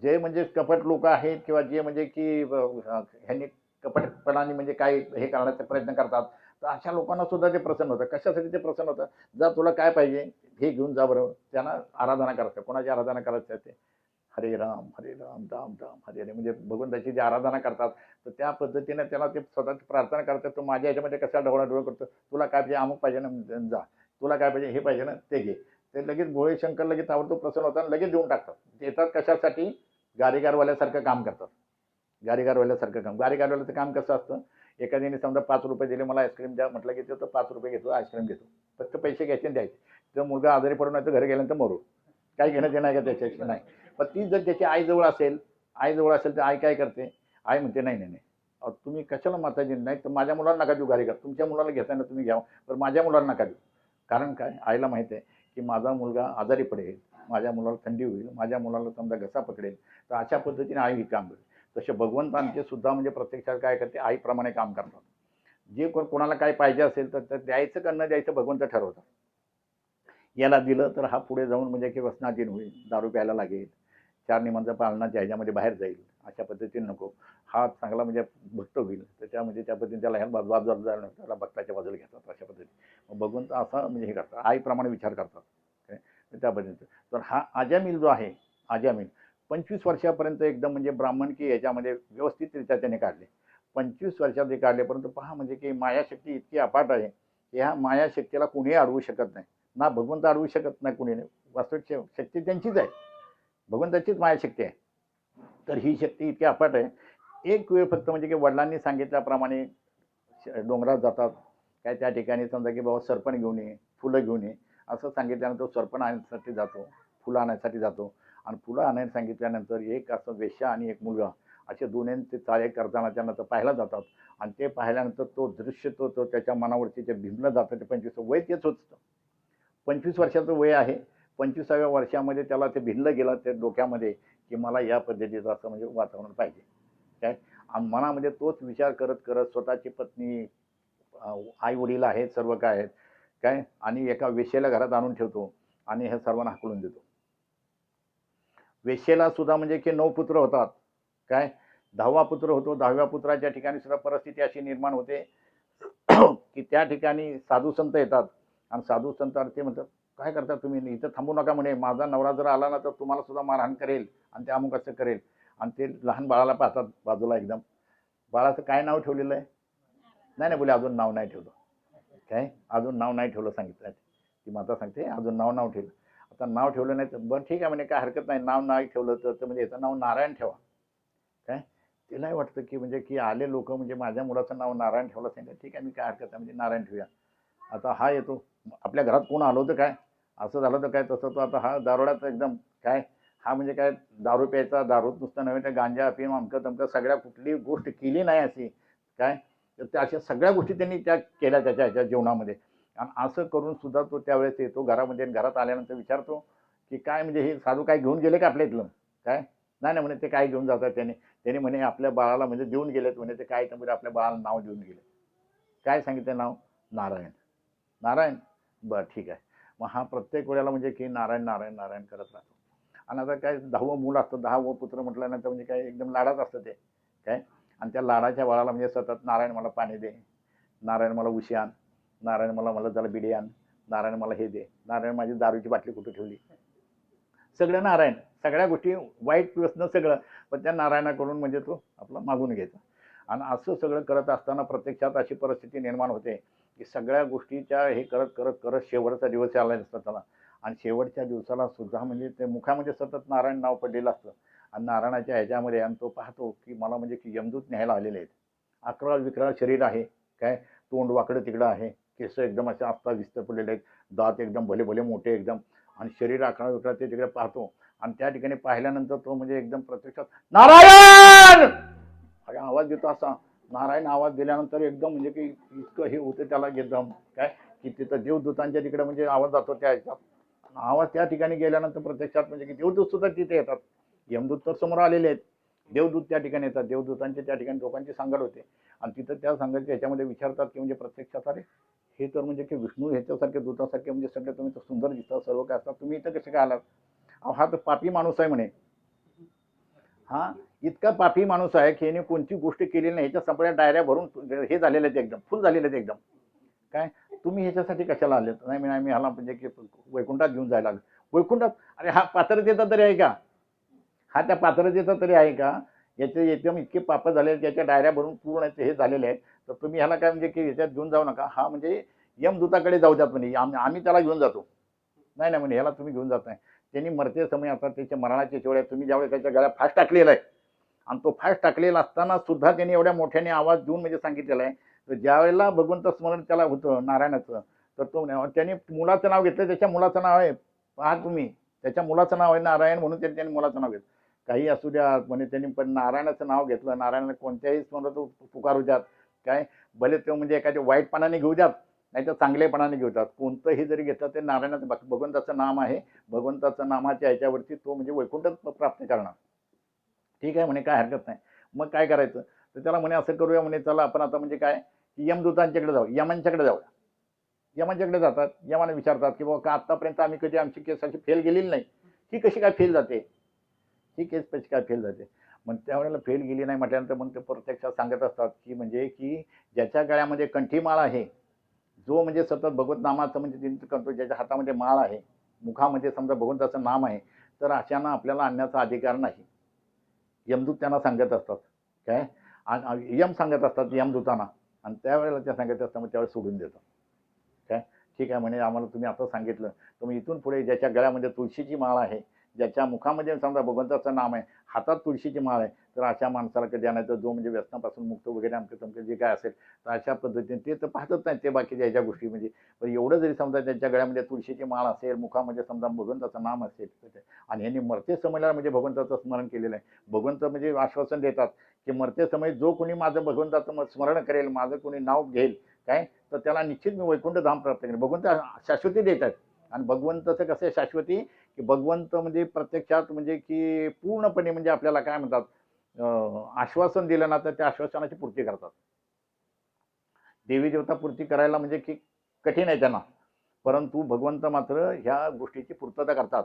जे म्हणजे कपट लोक आहेत किंवा जे म्हणजे की ह्यांनी कपटपणाने म्हणजे काय हे करण्याचा प्रयत्न करतात तर अशा लोकांना सुद्धा ते प्रसन्न होतं. कशासाठी ते प्रसन्न होतं, जा तुला काय पाहिजे हे घेऊन जा बरं. त्यांना आराधना करायचं. कोणाची आराधना करायचं ते हरे राम राम राम हरे हरे म्हणजे भगवंताची जी आराधना करतात तर त्या पद्धतीने त्याला ते स्वतःची प्रार्थना करतात. तो माझ्या ह्याच्यामध्ये कसा ढवळाढवळ करतो, तुला काय पाहिजे, अमुक पाहिजे ना जा, तुला काय पाहिजे हे पाहिजे ना ते घे. ते लगेच भोळे शंकर लगेच ताबडतोब प्रसन्न होतात लगेच देऊन टाकतात. येतात कशासाठी, गारीगारवाल्यासारखं काम करतात. गारीगारवाल्यासारखं काम, गारीगारवाल्याचं काम कसं असतं, एखाद्याने समजा 5 रुपये दिले मला आईस्क्रीम द्या म्हटलं की तो 5 रुपये घेतो, आईस्क्रीम घेतो. फक्त पैसे घ्यायचे आणि द्यायचे. तर मुलगा आजारी पडून नाही तर घरी गेल्यानंतर मरू, काही घेणं देणं आहे का त्याच्याशी नाही. पण ती जर त्याची आईजवळ असेल तर आई काय करते, आई म्हणते नाही नाही नाही तुम्ही कशाला माताजी, नाही तर माझ्या मुलाला नका देऊ गारीगार, तुमच्या मुलाला घेताना तुम्ही घ्या पण माझ्या मुलाला नका देऊ. कारण काय, आईला माहिती आहे की माझा मुलगा आजारी पडेल, माझ्या मुलाला थंडी होईल, माझ्या मुलाला समजा घसा पकडेल, तर अशा पद्धतीने आई ही काम करते. तसे भगवंतांचे सुद्धा म्हणजे प्रत्यक्षात काय करते, आईप्रमाणे काम करतात. जे कोणाला काय पाहिजे असेल तर द्यायचं का न द्यायचं भगवंत ठरवतात. याला दिलं तर हा पुढे जाऊन म्हणजे की व्यसनाधीन होईल, दारू प्यायला लागेल, 4 नियमांच्या पालनाच्या ह्याच्यामध्ये बाहेर जाईल, अशा पद्धतीने नको. हा चांगला म्हणजे भक्त होईल तर त्यामध्ये त्या पद्धतीने त्याला ह्या बाजू त्याला भक्ताच्या बाजूला घेतात अशा पद्धतीने. मग भगवंत असा म्हणजे हे करतात, आईप्रमाणे विचार करतात काय त्या पद्धतीने. तर हा आजामील जो आहे, आजामील 25 वर्षापर्यंत एकदम म्हणजे ब्राह्मण की ह्याच्यामध्ये व्यवस्थितरित्या त्याने काढले. 25 वर्षात ते काढले. परंतु पहा म्हणजे की मायाशक्ती इतकी अफाट आहे की ह्या मायाशक्तीला कुणीही अडवू शकत नाही. ना भगवंत अडवू शकत नाही कुणी. वास्तविक शक्ती त्यांचीच आहे, भगवंताचीच मायाशक्ती आहे. तर ही शक्ती इतकी अफाट आहे. एक वेळ फक्त म्हणजे की वडिलांनी सांगितल्याप्रमाणे डोंगरात जातात, काय त्या ठिकाणी समजा की बाबा सरपण घेऊन ये, फुलं घेऊन ये असं सांगितल्यानंतर सरपण आणण्यासाठी जातो, फुलं आणण्यासाठी जातो आणि फुलं आणायला सांगितल्यानंतर एक असं वेश्या आणि एक मुलगा असे दोन्हींचे चाळे करताना त्यांना तर पाहायला जातात आणि ते पाहिल्यानंतर तो दृश्य तो त्याच्या मनावरती ते भिनलं जातं. ते 25 वय तेच होतं, 25 वर्षाचं वय आहे. 25व्या वर्षामध्ये त्याला ते भिनलं गेलं ते डोक्यामध्ये की मला या पद्धतीचं असं म्हणजे वातावरण पाहिजे काय. आणि मनामध्ये तोच विचार करत करत स्वतःची पत्नी, आई वडील आहेत, सर्व काय आहेत काय, आणि एका वेश्येला घरात आणून ठेवतो आणि हे सर्वांना हाकलून देतो. वेश्येला सुद्धा म्हणजे की 9 पुत्र होतात काय, 10वा पुत्र होतो. 10व्या पुत्राच्या ठिकाणी सुद्धा परिस्थिती अशी निर्माण होते की त्या ठिकाणी साधू संत येतात आणि साधू संत ते म्हणतात काय करता तुम्ही, इथं थांबू नका म्हणे, माझा नवरा जर आला ना तर तुम्हाला सुद्धा मारहाण करेल आणि ते अमुक असं करेल. आणि ते लहान बाळाला पाहतात बाजूला एकदम, बाळाचं काय नाव ठेवलेलं आहे, नाही नाही बोले अजून नाव नाही ठेवलं काय, अजून नाव नाही ठेवलं सांगितलं. ती माता सांगते अजून नाव ठेवलं. आता नाव ठेवलं नाही तर बरं ठीक आहे म्हणे, काय हरकत नाही, नाव नाही ठेवलं तर म्हणजे याचं नाव नारायण ठेवा काय. तिलाही वाटतं की म्हणजे की आले लोक म्हणजे माझ्या मुलाचं नाव नारायण ठेवलं सांगितलं, ठीक आहे मी काय हरकत नाही म्हणजे नारायण ठेवूया. आता हा येतो, आपल्या घरात कोण आलं होतं काय, असं झालं तर काय तसं तो आता हा दारोड्यात एकदम काय, हा म्हणजे काय दारू प्यायचा, दारूच नुसतं नव्हे तर गांजा अफीम अमकं तमकं सगळ्या कुठली गोष्ट केली नाही अशी काय, तर त्या अशा सगळ्या गोष्टी त्यांनी त्या केल्या त्याच्या ह्याच्या जीवनामध्ये. आणि असं करून सुद्धा तो त्यावेळेस येतो घरामध्ये आणि घरात आल्यानंतर विचारतो की काय म्हणजे हे साधू काय घेऊन गेले का आपल्या इथलं काय. नाही नाही म्हणे ते काय घेऊन जातात त्याने, त्याने म्हणे आपल्या बाळाला म्हणजे देऊन गेलेत म्हणे, ते काय तर म्हणजे आपल्या बाळाला नाव देऊन गेले. काय सांगितलं नाव, नारायण. नारायण, बरं ठीक आहे. मग हा प्रत्येक वेळेला म्हणजे की नारायण नारायण नारायण करत राहतो. आणि आता काय 10वं मूल असतं, 10वं पुत्र म्हटल्यानंतर म्हणजे काय एकदम लाडात असतं ते काय. आणि त्या लाडाच्या बाळाला म्हणजे सतत नारायण मला पाणी दे, नारायण मला उशी आण, नारायण मला मला जरा बिडी आण, नारायण मला हे दे, नारायण माझी दारूची बाटली कुठे ठेवली, सगळं नारायण, सगळ्या गोष्टी वाईट व्यसन सगळं, पण त्या नारायणाकडून म्हणजे तो आपला मागून घ्यायचा. आणि असं सगळं करत असताना प्रत्यक्षात अशी परिस्थिती निर्माण होते की सगळ्या गोष्टीच्या हे करत करत करत शेवटचा दिवस आला असतो त्याला. आणि शेवटच्या दिवसाला सुद्धा म्हणजे ते मुखामध्ये सतत नारायण नाव पडलेलं असतं. आणि नारायणाच्या ह्याच्यामध्ये आणि तो पाहतो की मला म्हणजे की यमदूत न्यायला आलेले आहेत. अकराळ विकराळ शरीर आहे काय, तोंड वाकडं तिकडं आहे, केस एकदम असे आस्ता विस्त पडलेले आहेत, दात एकदम भले भले मोठे एकदम, आणि शरीर अकराळ विकराळ ते तिकडे पाहतो. आणि त्या ठिकाणी पाहिल्यानंतर तो म्हणजे एकदम प्रत्यक्षात नारायण अरे आवाज देतो असा. नारायण आवाज दिल्यानंतर एकदम म्हणजे की इतकं हे होतं त्याला एकदम काय, की तिथं देवदूतांच्या तिकडे म्हणजे आवाज जातो त्या ह्याच्यात. आवाज त्या ठिकाणी गेल्यानंतर प्रत्यक्षात म्हणजे की देवदूत सुद्धा तिथे येतात. यमदूत तर समोर आलेले आहेत, देवदूत त्या ठिकाणी येतात, देवदूतांचे त्या ठिकाणी लोकांची सांगड होते. आणि तिथं त्या सांगडच्या ह्याच्यामध्ये विचारतात की म्हणजे प्रत्यक्षात अरे हे तर म्हणजे की विष्णू ह्याच्यासारखे दूतासारखे म्हणजे सगळे तुम्ही तर सुंदर दिसतात सर्व काय असतात, तुम्ही इथं कसे काय आलात. अहो हा तर पापी माणूस आहे म्हणे. हा इतका पापी माणूस आहे की याने कोणती गोष्ट केलेली नाही, ह्याच्या सगळ्या डायऱ्या भरून हे झालेले आहेत एकदम फुल झालेले आहेत एकदम काय. तुम्ही ह्याच्यासाठी कशाला आलेत, नाही मी आम्ही ह्याला म्हणजे की वैकुंठात घेऊन जायला लागलो. वैकुंठात, अरे हा पात्रतेचा तरी आहे का, हा त्या पात्रतेचा तरी आहे का. याचे एकदम इतके पाप झाले आहेत, त्याच्या डायऱ्या भरून पूर्ण हे झालेले आहेत. तर तुम्ही ह्याला काय म्हणजे की ह्याच्यात घेऊन जाऊ नका, हा म्हणजे यमदूताकडे जाऊ द्यात म्हणे, आम्ही त्याला घेऊन जातो. नाही नाही म्हणे ह्याला तुम्ही घेऊन जात नाही. त्यांनी मरते समय आता त्याच्या मरणाची वेळ आहे, तुम्ही ज्यावेळेस त्याच्या गळ्यात फास टाकलेला आहे. आणि तो फास टाकलेला असताना सुद्धा त्यांनी एवढ्या मोठ्याने आवाज देऊन म्हणजे सांगितलेला आहे. तर ज्या वेळेला भगवंत स्मरण त्याला होतं नारायणाचं, तर तो त्यांनी मुलाचं नाव घेतलं, त्याच्या मुलाचं नाव आहे पहा तुम्ही, त्याच्या मुलाचं नाव आहे नारायण म्हणून त्यांनी मुलाचं नाव घेतलं. काही असू द्या म्हणजे त्यांनी पण नारायणाचं नाव घेतलं, नारायणाने कोणत्याही स्मरण पुकारू द्यात काय, भले तो म्हणजे एखाद्या वाईटपणाने घेऊ द्यात नाही तर चांगलेपणाने घेतात, कोणतंही जरी घेतलं ते नारायणाचं भगवंताचं नाम आहे. भगवंताचं नामाच्या ह्याच्यावरती तो म्हणजे वैकुंठ प्राप्त करणार. ठीक आहे म्हणे काय हरकत नाही. मग काय करायचं, तर त्याला म्हणे असं करूया म्हणे, चला आपण आता म्हणजे काय यमदूतांच्याकडे जाऊ, यमांच्याकडे जाऊया. यमांच्याकडे जातात, यमाने विचारतात की बाबा का आतापर्यंत आम्ही कधी आमची केस अशी फेल गेलेली नाही, ही कशी काय फेल जाते, ही केस कशी काय फेल जाते. मग त्यावेळेला फेल गेली नाही म्हटल्यानंतर मग ते प्रत्यक्षात सांगत असतात की म्हणजे की ज्याच्या गळ्यामध्ये कंठीमाळ आहे, जो म्हणजे सतत भगवत नामाचं म्हणजे चिंतन करतो, ज्याच्या हातामध्ये माळ आहे, मुखामध्ये समजा भगवंताचं नाम आहे, तर अशांना आपल्याला आणण्याचा अधिकार नाही. यमदूत त्यांना सांगत असतात काय, यम सांगत असतात यमदूतांना. आणि त्यावेळेला त्या सांगत असतात मग त्यावेळेस सोडून देतात काय. ठीक आहे म्हणे आम्हाला तुम्ही आता सांगितलं, तुम्ही इथून पुढे ज्याच्या गळ्यामध्ये तुळशीची माळ आहे, ज्याच्या मुखामध्ये समजा भगवंताचं नाम आहे, हातात तुळशीची माळ आहे, तर अशा माणसाला कधी आणायचं जो म्हणजे व्यसनापासून मुक्त वगैरे आमचं तुमचं जे काय असेल, तर अशा पद्धतीने ते तर पाहतच नाही ते बाकीच्या ह्याच्या गोष्टी म्हणजे. पण एवढं जरी समजा त्यांच्या गळ्यामध्ये तुळशीची माळ असेल, मुखामध्ये समजा भगवंताचं नाम असेल, आणि यांनी मरते समयला म्हणजे भगवंताचं स्मरण केलेलं आहे. भगवंत म्हणजे आश्वासन देतात की मरते समय जो कोणी माझं भगवंताचं स्मरण करेल, माझं कोणी नाव घेईल काय, तर त्याला निश्चित मी वैकुंठ धाम प्राप्त करेन. भगवंत शाश्वती देतात. आणि भगवंताचं कसं आहे शाश्वती, की भगवंत म्हणजे प्रत्यक्षात म्हणजे की पूर्णपणे म्हणजे आपल्याला काय म्हणतात, आश्वासन दिलं ना तर त्या आश्वासनाची पूर्ती करतात. देवी देवता पूर्ती करायला म्हणजे की कठीण आहे त्यांना, परंतु भगवंत मात्र ह्या गोष्टीची पूर्तता करतात.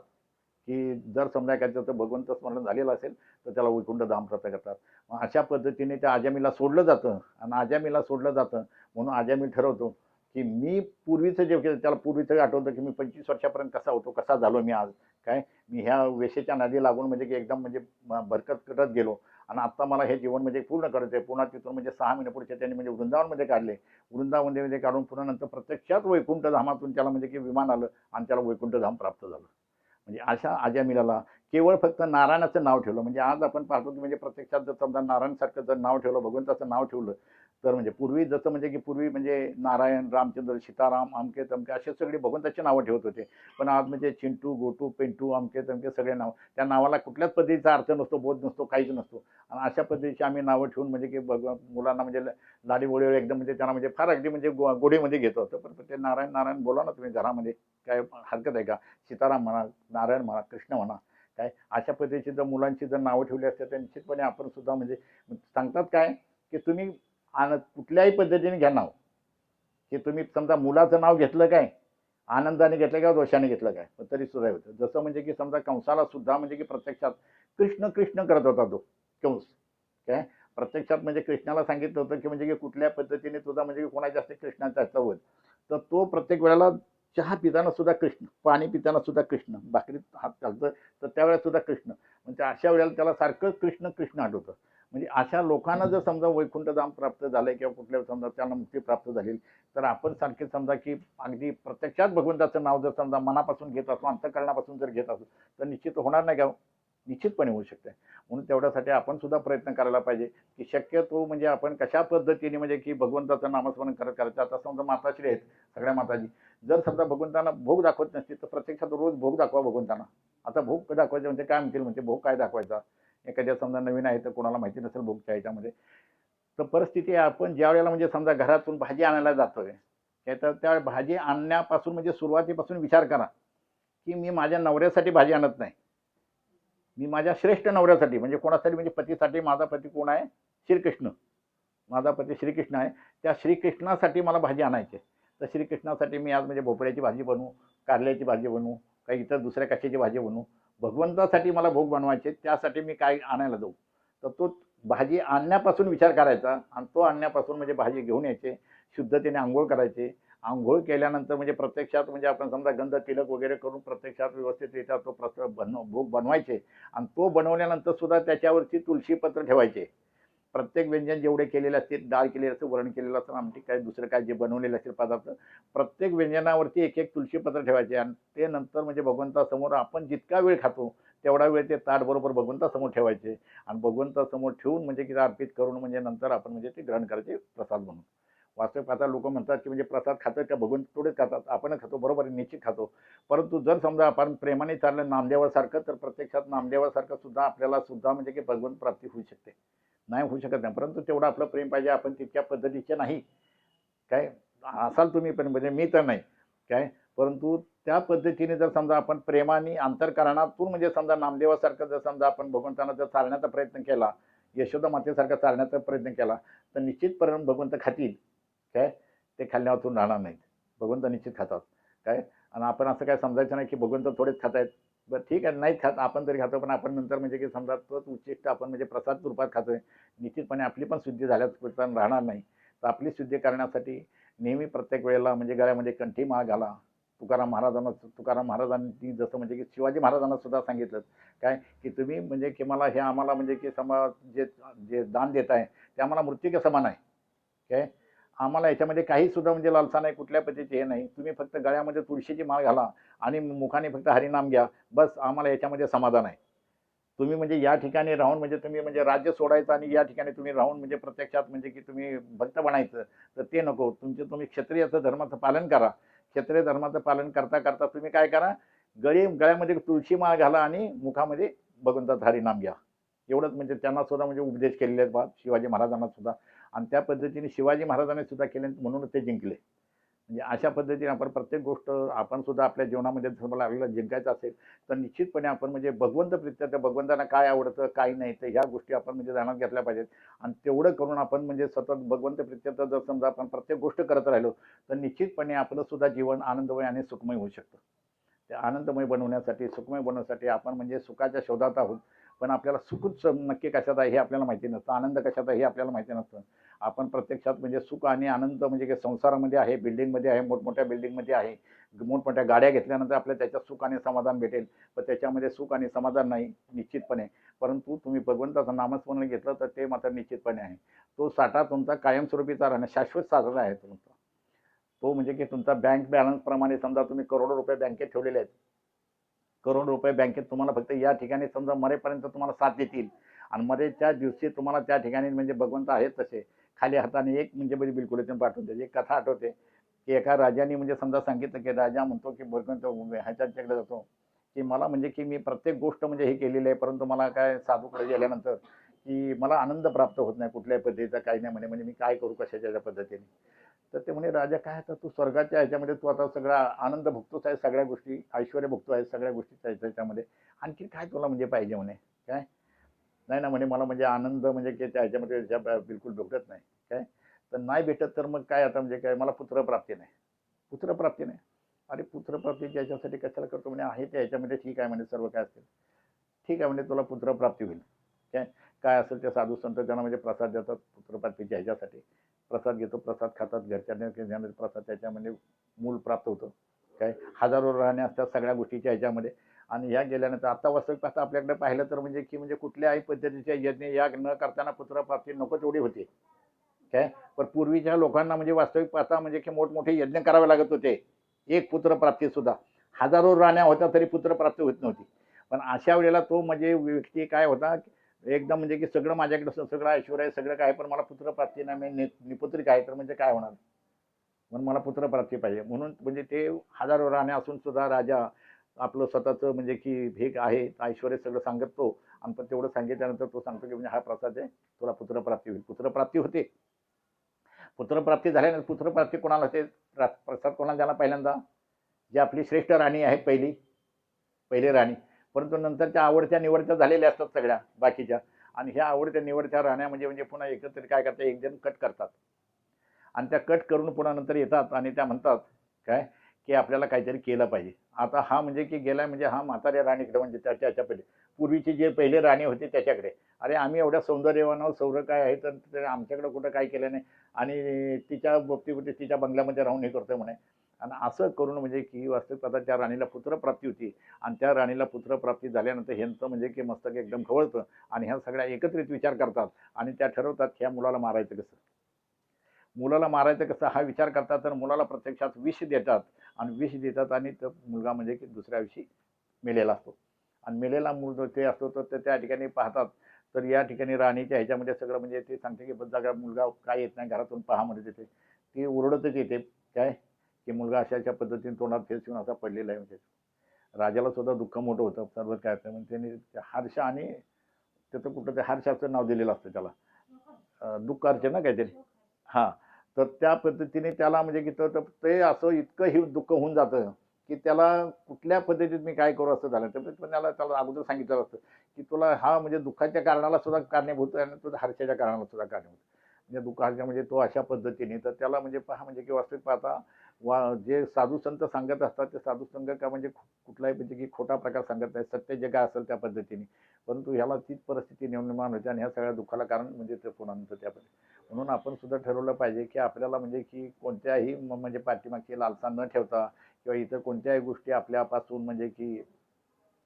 की जर समजा एखाद्याचं भगवंत स्मरण झालेलं असेल तर त्याला वैकुंठ धाम प्राप्त करतात. मग अशा पद्धतीने त्या आजामीला सोडलं जातं. आणि आजामीला सोडलं जातं म्हणून आजामी ठरवतो की मी पूर्वीचं जे केलं त्याला पूर्वीचं आठवतं की मी 25 वर्षापर्यंत कसा होतो, कसा झालो मी आज काय, मी ह्या वेशेच्या नादी लागून म्हणजे की एकदम म्हणजे भरकत करत गेलो. आणि आता मला हे जीवन म्हणजे पूर्ण करायचं आहे. पुन्हा तिथून म्हणजे 6 महिने पुढचे त्यांनी म्हणजे वृंदावनमध्ये काढले. वृंदावनमध्ये काढून पुन्हा नंतर प्रत्यक्षात वैकुंठ धामातून त्याला म्हणजे की विमान आलं आणि त्याला वैकुंठ धाम प्राप्त झालं. म्हणजे अशा अजामिलाला केवळ फक्त नारायणाचं नाव ठेवलं. म्हणजे आज आपण पाहतो की म्हणजे प्रत्यक्षात जर समजा नारायणसारखं जर नाव ठेवलं, भगवंताचं नाव ठेवलं, तर म्हणजे पूर्वी जसं म्हणजे की पूर्वी म्हणजे नारायण, रामचंद्र, सीताराम, अमके तमके असे सगळे भगवंताची नावं ठेवत होते. पण आज म्हणजे चिंटू, गोटू, पिंटू, अमके तमके सगळे नाव, त्या नावाला कुठल्याच पद्धतीचा अर्थ नसतो, बोध नसतो, काहीच नसतो. आणि अशा पद्धतीची आम्ही नावं ठेवून म्हणजे की मुलांना म्हणजे लाडीगोडीवर एकदम म्हणजे त्यांना म्हणजे फार अगदी म्हणजे गोडीमध्ये घेतो. होतं पण ते नारायण नारायण बोला ना तुम्ही घरामध्ये, काय हरकत आहे का? सीताराम म्हणा, नारायण म्हणा, कृष्ण म्हणा, काय अशा पद्धतीची जर मुलांची जर नावं ठेवली असतात तर निश्चितपणे आपण सुद्धा म्हणजे सांगतात काय की तुम्ही कुठल्याही पद्धतीने घ्या नाव, की तुम्ही समजा मुलाचं नाव घेतलं काय आनंदाने घेतलं किंवा दोषाने घेतलं काय, पण तरी सुद्धा होतं. जसं म्हणजे की समजा कंसाला सुद्धा म्हणजे की प्रत्यक्षात कृष्ण कृष्ण करत होता तो कंस, काय प्रत्यक्षात म्हणजे कृष्णाला सांगितलं होतं की म्हणजे की कुठल्या पद्धतीने तुझा म्हणजे कोणाच्या जास्त कृष्णाचा होत, तर तो प्रत्येक वेळेला चहा पिताना सुद्धा कृष्ण, पाणी पिताना सुद्धा कृष्ण, भाकरीत हात घालतं तर त्यावेळेस सुद्धा कृष्ण, म्हणजे अशा वेळेला त्याला सारखं कृष्ण कृष्ण आठवतं. म्हणजे अशा लोकांना जर समजा वैकुंठधाम प्राप्त झालंय किंवा कुठल्या समजा त्यांना मुक्ती प्राप्त झाली, तर आपण सारखे समजा की अगदी प्रत्यक्षात भगवंताचं नाव जर समजा मनापासून घेत असो, अंतःकरणापासून जर घेत असो, तर निश्चित होणार नाही का? निश्चितपणे होऊ शकते. म्हणून तेवढ्यासाठी आपण सुद्धा प्रयत्न करायला पाहिजे की शक्यतो म्हणजे आपण कशा पद्धतीने म्हणजे की भगवंताचं नामस्मरण करत करायचं. आता समजा माताश्री आहेत सगळ्या माताजी, जर समजा भगवंतांना भोग दाखवत नसतील तर प्रत्यक्षात रोज भोग दाखवा भगवंतांना. आता भोग दाखवायचे म्हणजे काय म्हणतील, म्हणजे भोग काय दाखवायचा, एखाद्या समजा नवीन आहे तर कोणाला माहिती नसेल भोगच्या ह्याच्यामध्ये, तर परिस्थिती आहे आपण ज्या वेळेला म्हणजे समजा घरातून भाजी आणायला जातोय, तर त्या भाजी आणण्यापासून म्हणजे सुरुवातीपासून विचार करा की मी माझ्या नवऱ्यासाठी भाजी आणत नाही, मी माझ्या श्रेष्ठ नवऱ्यासाठी म्हणजे कोणासाठी, म्हणजे पतीसाठी. माझा पती कोण आहे? श्रीकृष्ण. माझा पती श्रीकृष्ण आहे. त्या श्रीकृष्णासाठी मला भाजी आणायची आहे. तर श्रीकृष्णासाठी मी आज म्हणजे भोपळ्याची भाजी बनवू, कारल्याची भाजी बनवू, काही इतर दुसऱ्या कशाची भाजी बनवू, भगवंतासाठी मला भोग बनवायचे, त्यासाठी मी काय आणायला जाऊ. तर तो भाजी आणण्यापासून विचार करायचा आणि तो आणण्यापासून म्हणजे भाजी घेऊन यायचे, शुद्धतेने आंघोळ करायचे. अंघोळ केल्यानंतर म्हणजे प्रत्यक्षात म्हणजे आपण समजा गंध तिलक वगैरे करून प्रत्यक्षात व्यवस्थितरित्या तो भोग बनवायचे. आणि तो बनवल्यानंतर सुद्धा त्याच्यावरती तुळशीपत्र ठेवायचे. प्रत्येक व्यंजन जेवढे केलेले असतील, डाळ केलेलं असतं, वरण केलेलं असतं, आमटी काय दुसरं काय जे बनवलेलं असेल पदार्थ, प्रत्येक व्यंजनावरती एक एक तुळशीपत्र ठेवायचे. आणि ते नंतर म्हणजे भगवंतासमोर आपण जितका वेळ खातो तेवढा वेळ ते ताट बरोबर भगवंतासमोर ठेवायचे. आणि भगवंतासमोर ठेवून म्हणजे की अर्पित करून म्हणजे नंतर आपण म्हणजे ते ग्रहण करायचे प्रसाद म्हणून. वास्तविक आता लोक म्हणतात की म्हणजे प्रसाद खातात का भगवंत थोडेच खातात, आपणच खातो, बरोबर आहे, निश्चित खातो. परंतु जर समजा आपण प्रेमाने चाललं नामदेवासारखं, तर प्रत्यक्षात नामदेवासारखं सुद्धा आपल्याला सुद्धा म्हणजे की भगवंत प्राप्ती होऊ शकते. नाही होऊ शकत नाही, परंतु तेवढं आपलं प्रेम पाहिजे. आपण तितक्या पद्धतीचे नाही काय, असाल तुम्ही पण म्हणजे मी तर नाही काय, परंतु त्या पद्धतीने जर समजा आपण प्रेमाने अंतरकरणातून म्हणजे समजा नामदेवासारखं जर समजा आपण भगवंतांना जर चालण्याचा प्रयत्न केला, यशोदा मातेसारखा चालण्याचा प्रयत्न केला, तर निश्चितपणे भगवंत खातील काय, ते खाल्ल्यातून राहणार नाहीत. भगवंत निश्चित खातात काय. आणि आपण असं काय समजायचं नाही की भगवंत थोडेच खात आहेत, बरं ठीक आहे नाहीत खात, आपण तरी खातो, पण आपण नंतर म्हणजे की समजा तोच उच्चिष्ट आपण म्हणजे प्रसाद रूपात खातोय, निश्चितपणे आपली पण शुद्धी झाल्याच राहणार नाही. तर आपली शुद्धी करण्यासाठी नेहमी प्रत्येक वेळेला म्हणजे गळ्यामध्ये कंठी माळ घाला. तुकाराम महाराजांनी जसं म्हणजे की शिवाजी महाराजांना सुद्धा सांगितलं काय की तुम्ही म्हणजे की मला हे आम्हाला म्हणजे की समाज जे जे दान देत आहे ते आम्हाला मृत्यूच्या समान आहे काय. आम्हाला याच्यामध्ये काही सुद्धा म्हणजे लालसा नाही, कुठल्या पद्धतीचे हे नाही. तुम्ही फक्त गळ्यामध्ये तुळशीची माळ घाला आणि मुखाने फक्त हरिनाम घ्या, बस आम्हाला याच्यामध्ये समाधान आहे. तुम्ही म्हणजे या ठिकाणी राहून म्हणजे तुम्ही म्हणजे राज्य सोडायचं आणि या ठिकाणी तुम्ही राहून म्हणजे प्रत्यक्षात म्हणजे की तुम्ही भक्त बनायचं, तर ते नको. तुम्ही क्षत्रियाचं धर्माचं पालन करा. क्षत्रिय धर्माचं पालन करता करता तुम्ही काय करा, गळ्यामध्ये तुळशी माळ घाला आणि मुखामध्ये भगवंताचं हरिनाम घ्या. एवढंच म्हणजे त्यांना सुद्धा म्हणजे उपदेश केलेले आहेत बा शिवाजी महाराजांना सुद्धा. आणि त्या पद्धतीने शिवाजी महाराजांनी सुद्धा केले, म्हणून ते जिंकले. म्हणजे अशा पद्धतीने आपण प्रत्येक गोष्ट आपण सुद्धा आपल्या जीवनामध्ये जर आपल्याला जिंकायचं असेल, तर निश्चितपणे आपण म्हणजे भगवंत प्रित्य, त्या भगवंतांना काय आवडतं काय नाही तर ह्या गोष्टी आपण म्हणजे ध्यानात घेतल्या पाहिजेत. आणि तेवढं करून आपण म्हणजे सतत भगवंत प्रित्यचं जर समजा आपण प्रत्येक गोष्ट करत राहिलो, तर निश्चितपणे आपलं सुद्धा जीवन आनंदमय आणि सुखमय होऊ शकतं. ते आनंदमय बनवण्यासाठी, सुखमय बनवण्यासाठी आपण म्हणजे सुखाच्या शोधात आहोत. पण आपल्याला सुखच नक्की कशात आहे हे आपल्याला माहिती नसतं, आनंद कशात आहे हे आपल्याला माहिती नसतं. आपण प्रत्यक्षात म्हणजे सुख आणि आनंद म्हणजे की संसारामध्ये आहे, बिल्डिंगमध्ये आहे, मोठमोठ्या बिल्डिंगमध्ये आहे, मोठमोठ्या गाड्या घेतल्यानंतर आपल्याला त्याच्यात सुख आणि समाधान भेटेल, पण त्याच्यामध्ये सुख आणि समाधान नाही निश्चितपणे. परंतु तुम्ही भगवंताचं नामस्मरण घेतलं तर ते मात्र निश्चितपणे आहे. तो साठा तुमचा कायमस्वरूपीचा राहणं, शाश्वत साठा आहे तुमचा. तो म्हणजे की तुमचा बँक बॅलन्स प्रमाणे समजा तुम्ही करोडो रुपये बँकेत ठेवलेले आहेत, करोड रुपये बँकेत तुम्हाला फक्त या ठिकाणी समजा मरेपर्यंत तुम्हाला साथ देतील आणि मरेच्या दिवशी तुम्हाला त्या ठिकाणी म्हणजे भगवंत आहेत तसे खाली हाताने एक म्हणजे बिलकुल पाठवून द्यायचे. एक कथा आठवते की एका राजाने म्हणजे समजा सांगितलं की राजा म्हणतो की भगवंत ह्याच्याकडे जातो की मला म्हणजे की मी प्रत्येक गोष्ट म्हणजे हे केलेली आहे, परंतु मला काय साधूकडे गेल्यानंतर की मला आनंद प्राप्त होत नाही कुठल्याही पद्धतीचा, काही नाही म्हणे. म्हणजे मी काय करू कशाच्या पद्धतीने. तर ते म्हणे राजा काय तर तू स्वर्गाच्या ह्याच्यामध्ये तू आता सगळा आनंद भोगतोच आहे, सगळ्या गोष्टी ऐश्वर्य भोगतो आहे, सगळ्या गोष्टी ह्याच्यामध्ये आणखी काय तुला म्हणजे पाहिजे म्हणे. काय नाही ना म्हणे मला म्हणजे आनंद म्हणजे की त्या ह्याच्यामध्ये बिलकुल भेटत नाही. काय तर नाही भेटत तर मग काय आता म्हणजे काय मला पुत्रप्राप्ती नाही. पुत्रप्राप्ती नाही. अरे पुत्रप्राप्तीच्या ह्याच्यासाठी कशाला करतो म्हणे. आहे त्या ह्याच्यामध्ये ठीक आहे म्हणे सर्व काय असेल ठीक आहे म्हणजे तुला पुत्रप्राप्ती होईल. काय काय असेल ते साधू संत त्यांना म्हणजे प्रसाद देतात पुत्रप्राप्तीच्या ह्याच्यासाठी. प्रसाद घेतो, प्रसाद खातात, घरच्यांना प्रसाद त्याच्यामध्ये मूल प्राप्त होतं. काय हजारो राहणे असतात सगळ्या गोष्टीच्या ह्याच्यामध्ये. आणि ह्या गेल्यानंतर आता वास्तविक पाहता आपल्याकडे पाहिलं तर म्हणजे की म्हणजे कुठल्याही पद्धतीच्या यज्ञ याग न करताना पुत्रप्राप्ती नको तेवढी होती. काय पण पूर्वीच्या लोकांना म्हणजे वास्तविक पाहता म्हणजे की मोठमोठे यज्ञ करावे लागत होते एक पुत्रप्राप्ती सुद्धा. हजारो राण्या होत्या तरी पुत्रप्राप्ती होत नव्हती. पण अशा वेळेला तो म्हणजे व्यक्ती काय होता एकदम म्हणजे की सगळं माझ्याकडे सगळं ऐश्वर्य आहे सगळं काय पण मला पुत्रप्राप्ती नाही, मी निपुत्रिक आहे तर म्हणजे काय होणार. म्हणून मला पुत्रप्राप्ती पाहिजे म्हणून म्हणजे ते हजारो राण्या असून सुद्धा राजा आपलं स्वतःचं म्हणजे की हे आहे ऐश्वर्य सगळं सांगतो. आणि पण तेवढं सांगितल्यानंतर तो सांगतो की म्हणजे हा प्रसाद आहे तुला पुत्रप्राप्ती होईल. पुत्रप्राप्ती होते. पुत्रप्राप्ती झाल्यानंतर पुत्रप्राप्ती कोणाला होते. प्रसाद कोणाला द्यायला पहिल्यांदा जी आपली श्रेष्ठ राणी आहे पहिली राणी. परंतु नंतरच्या आवडत्या निवडत्या झालेल्या असतात सगळ्या बाकीच्या. आणि ह्या आवडत्या निवडत्या राण्या म्हणजे पुन्हा एकत्र काय करतात एक जण कट करतात आणि त्या कट करून पुन्हा नंतर येतात आणि त्या म्हणतात काय की आपल्याला काहीतरी केलं पाहिजे. आता हा म्हणजे की गेलाय म्हणजे हा म्हाताऱ्या राणीकडे म्हणजे त्याच्या पहिले पूर्वीची जे पहिले राणी होते त्याच्याकडे. अरे आम्ही एवढ्या सौंदर्यवान सौर काय आहे तर आमच्याकडे कुठं काय केलं नाही आणि तिच्या बाबतीमध्ये तिच्या बंगल्यामध्ये राहून हे करतोय म्हणे. आणि असं करून म्हणजे की वास्तविक त्या राणीला पुत्रप्राप्ती होती. आणि त्या राणीला पुत्रप्राप्ती झाल्यानंतर ह्यांचं म्हणजे की मस्तक एकदम खवळतं आणि ह्या सगळ्या एकत्रित विचार करतात आणि त्या ठरवतात ह्या मुलाला मारायचं कसं. मुलाला मारायचं कसं हा विचार करतात तर मुलाला प्रत्यक्षात विष देतात आणि विष देतात आणि तो मुलगा म्हणजे की दुसऱ्या दिवशी मेलेला असतो. आणि मेलेला मूल ते असतो तर त्या ठिकाणी पाहतात तर या ठिकाणी राणीच्या ह्याच्यामध्ये सगळं म्हणजे ते सांगते की बद्दा मुलगा काय येत नाही घरातून पहा म्हणत येते. ती ओरडतच येते काय की मुलगा अशा पद्धतीने तोंडात फेस येऊन असा पडलेला आहे. म्हणजे राजाला सुद्धा दुःख मोठं होतं सर्व काय असतं म्हणजे त्यांनी हर्ष आणि त्याचं कुठं ते हर्षाचं नाव दिलेलं असतं त्याला दुःख अर्च ना काहीतरी. हां तर त्या पद्धतीने त्याला म्हणजे की ते असं इतकं ही दुःख होऊन जातं की त्याला कुठल्या पद्धतीत मी काय करू असं झालं. तर पण त्याला अगोदर सांगितलं असतं की तुला हा म्हणजे दुःखाच्या कारणाला सुद्धा कारणीभूत आहे आणि तुझ्या हर्षाच्या कारणाला सुद्धा कारणीभूत. म्हणजे दुःखाच्या म्हणजे तो अशा पद्धतीने तर त्याला म्हणजे पहा म्हणजे की वास्तविक पाहता जे साधू संत सांगत असतात ते साधू संत का म्हणजे कुठलाही म्हणजे की खोटा प्रकार सांगत नाही सत्य जे काय असेल त्या पद्धतीने. परंतु ह्याला तीच परिस्थिती निर्माण होते आणि ह्या सगळ्या दुःखाला कारण म्हणजे ते पुन्हा त्या म्हणून आपण सुद्धा ठरवलं पाहिजे की आपल्याला म्हणजे की कोणत्याही म्हणजे पाठीमागची लालसा न ठेवता किंवा इतर कोणत्याही गोष्टी आपल्यापासून म्हणजे की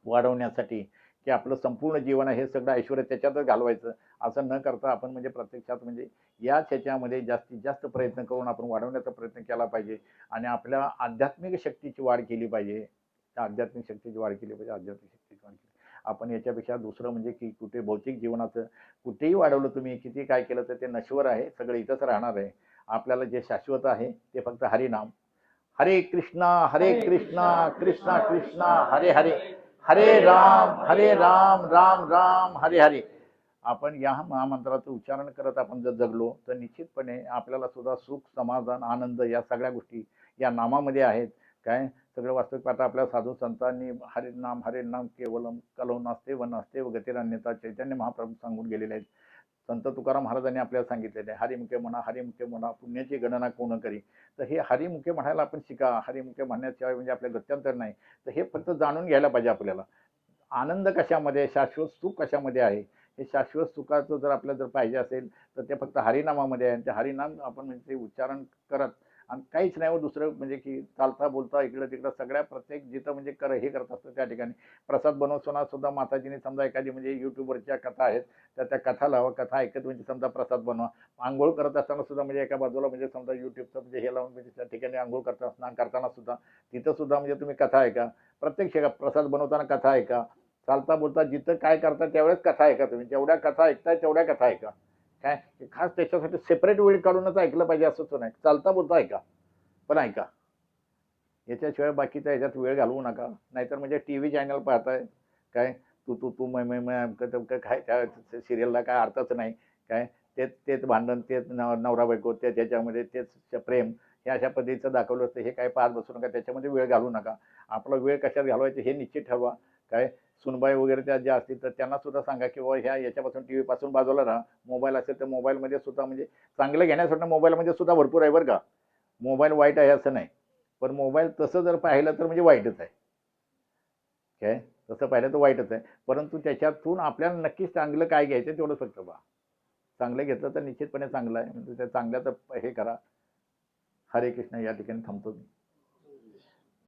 वाढवण्यासाठी की आपलं संपूर्ण जीवन हे सगळं ऐश्वर्य त्याच्यातच घालवायचं असं न करता आपण म्हणजे प्रत्यक्षात म्हणजे याच ह्याच्यामध्ये जास्तीत जास्त प्रयत्न करून आपण वाढवण्याचा प्रयत्न केला पाहिजे. आणि आपल्या आध्यात्मिक शक्तीची वाढ केली पाहिजे. त्या आध्यात्मिक शक्तीची वाढ केली पाहिजे. आध्यात्मिक शक्तीची वाढ केली आपण याच्यापेक्षा दुसरं म्हणजे की कुठे भौतिक जीवनाचं कुठेही वाढवलं तुम्ही किती काय केलं तर ते नश्वर आहे सगळं इथंच राहणार आहे. आपल्याला जे शाश्वत आहे ते फक्त हरिनाम. हरे कृष्णा कृष्णा कृष्णा हरे हरे हरे राम राम राम हरे हरे. आपण या महामंत्राचं उच्चारण करत आपण जर जगलो तर निश्चितपणे आपल्याला सुद्धा सुख समाधान आनंद या सगळ्या गोष्टी या नामामध्ये आहेत. काय सगळं वास्तविक पाहता आपल्या साधू संतांनी हरे नाम केवलम कलो नास्ते व नास्ते व गतिरान्यता चैतन्य महाप्रभू सांगून गेलेले आहेत. संत तुकाराम महाराजांनी आपल्याला सांगितलेले आहे हरिमुखे म्हणा पुण्याची गणना कोण करी. तर हे हरिमुखे म्हणायला आपण शिका. हरिमुखे म्हणण्याशिवाय म्हणजे आपल्या गत्यंतर नाही. तर हे फक्त जाणून घ्यायला पाहिजे आपल्याला आनंद कशामध्ये शाश्वत सुख कशामध्ये आहे. हे शाश्वत सुखाचं जर आपल्याला जर पाहिजे असेल तर ते फक्त हरिनामामध्ये आहे. ते हरिनाम आपण म्हणजे उच्चारण करत आणि काहीच नाही दुसरं म्हणजे की चालता बोलता इकडं तिकडं सगळ्या प्रत्येक जिथं म्हणजे हे करत असतं त्या ठिकाणी प्रसाद बनवताना सुद्धा माताजीने समजा एखादी म्हणजे यूट्यूबवरच्या कथा आहेत तर त्या कथा लावा कथा ऐकत म्हणजे समजा प्रसाद बनवा. आंघोळ करत असताना सुद्धा म्हणजे एका बाजूला म्हणजे समजा यूट्यूबचं म्हणजे हे लावून म्हणजे त्या ठिकाणी आंघोळ करता स्नान करताना सुद्धा तिथं सुद्धा म्हणजे तुम्ही कथा ऐका. प्रत्येक प्रसाद बनवताना कथा ऐका, चालता बोलता जिथं काय करता त्यावेळेस कथा ऐका. तुम्ही जेवढ्या कथा ऐकताय तेवढ्या कथा ऐका. काय खास त्याच्यासाठी सेपरेट वेळ काढूनच ऐकलं पाहिजे असंच नाही. चालता बोलता ऐका, पण ऐका. याच्याशिवाय बाकीच्या ह्याच्यात वेळ घालवू नका. नाहीतर म्हणजे टी व्ही चॅनल पाहताय काय, तू काय त्या सिरियलला काय अर्थच नाही. काय तेच तेच भांडण, तेच नवरा बायको, तेच ह्याच्यामध्ये तेच प्रेम, हे अशा पद्धतीचं दाखवलं असतं. हे काय पाहत बसू नका, त्याच्यामध्ये वेळ घालवू नका. आपला वेळ कशात घालवायचा हे निश्चित ठरवा. काय सुनबाई वगैरे त्या ज्या असतील तर त्यांना सुद्धा सांगा की बाबा ह्या याच्यापासून टी व्हीपासून बाजूला राहा. मोबाईल असेल तर मोबाईलमध्ये सुद्धा म्हणजे चांगलं घेण्यासाठी मोबाईलमध्ये सुद्धा भरपूर आहे बरं का. मोबाईल वाईट आहे असं नाही, पण मोबाईल तसं जर पाहिलं तर म्हणजे वाईटच आहे. काय तसं पाहिलं तर वाईटच आहे, परंतु त्याच्यातून आपल्याला नक्कीच चांगलं काय घ्यायचं तेवढं फक्त पहा. चांगलं घेतलं तर निश्चितपणे चांगलं आहे. म्हणजे त्या चांगल्याचं हे करा. हरे कृष्ण. या ठिकाणी थांबतो मी.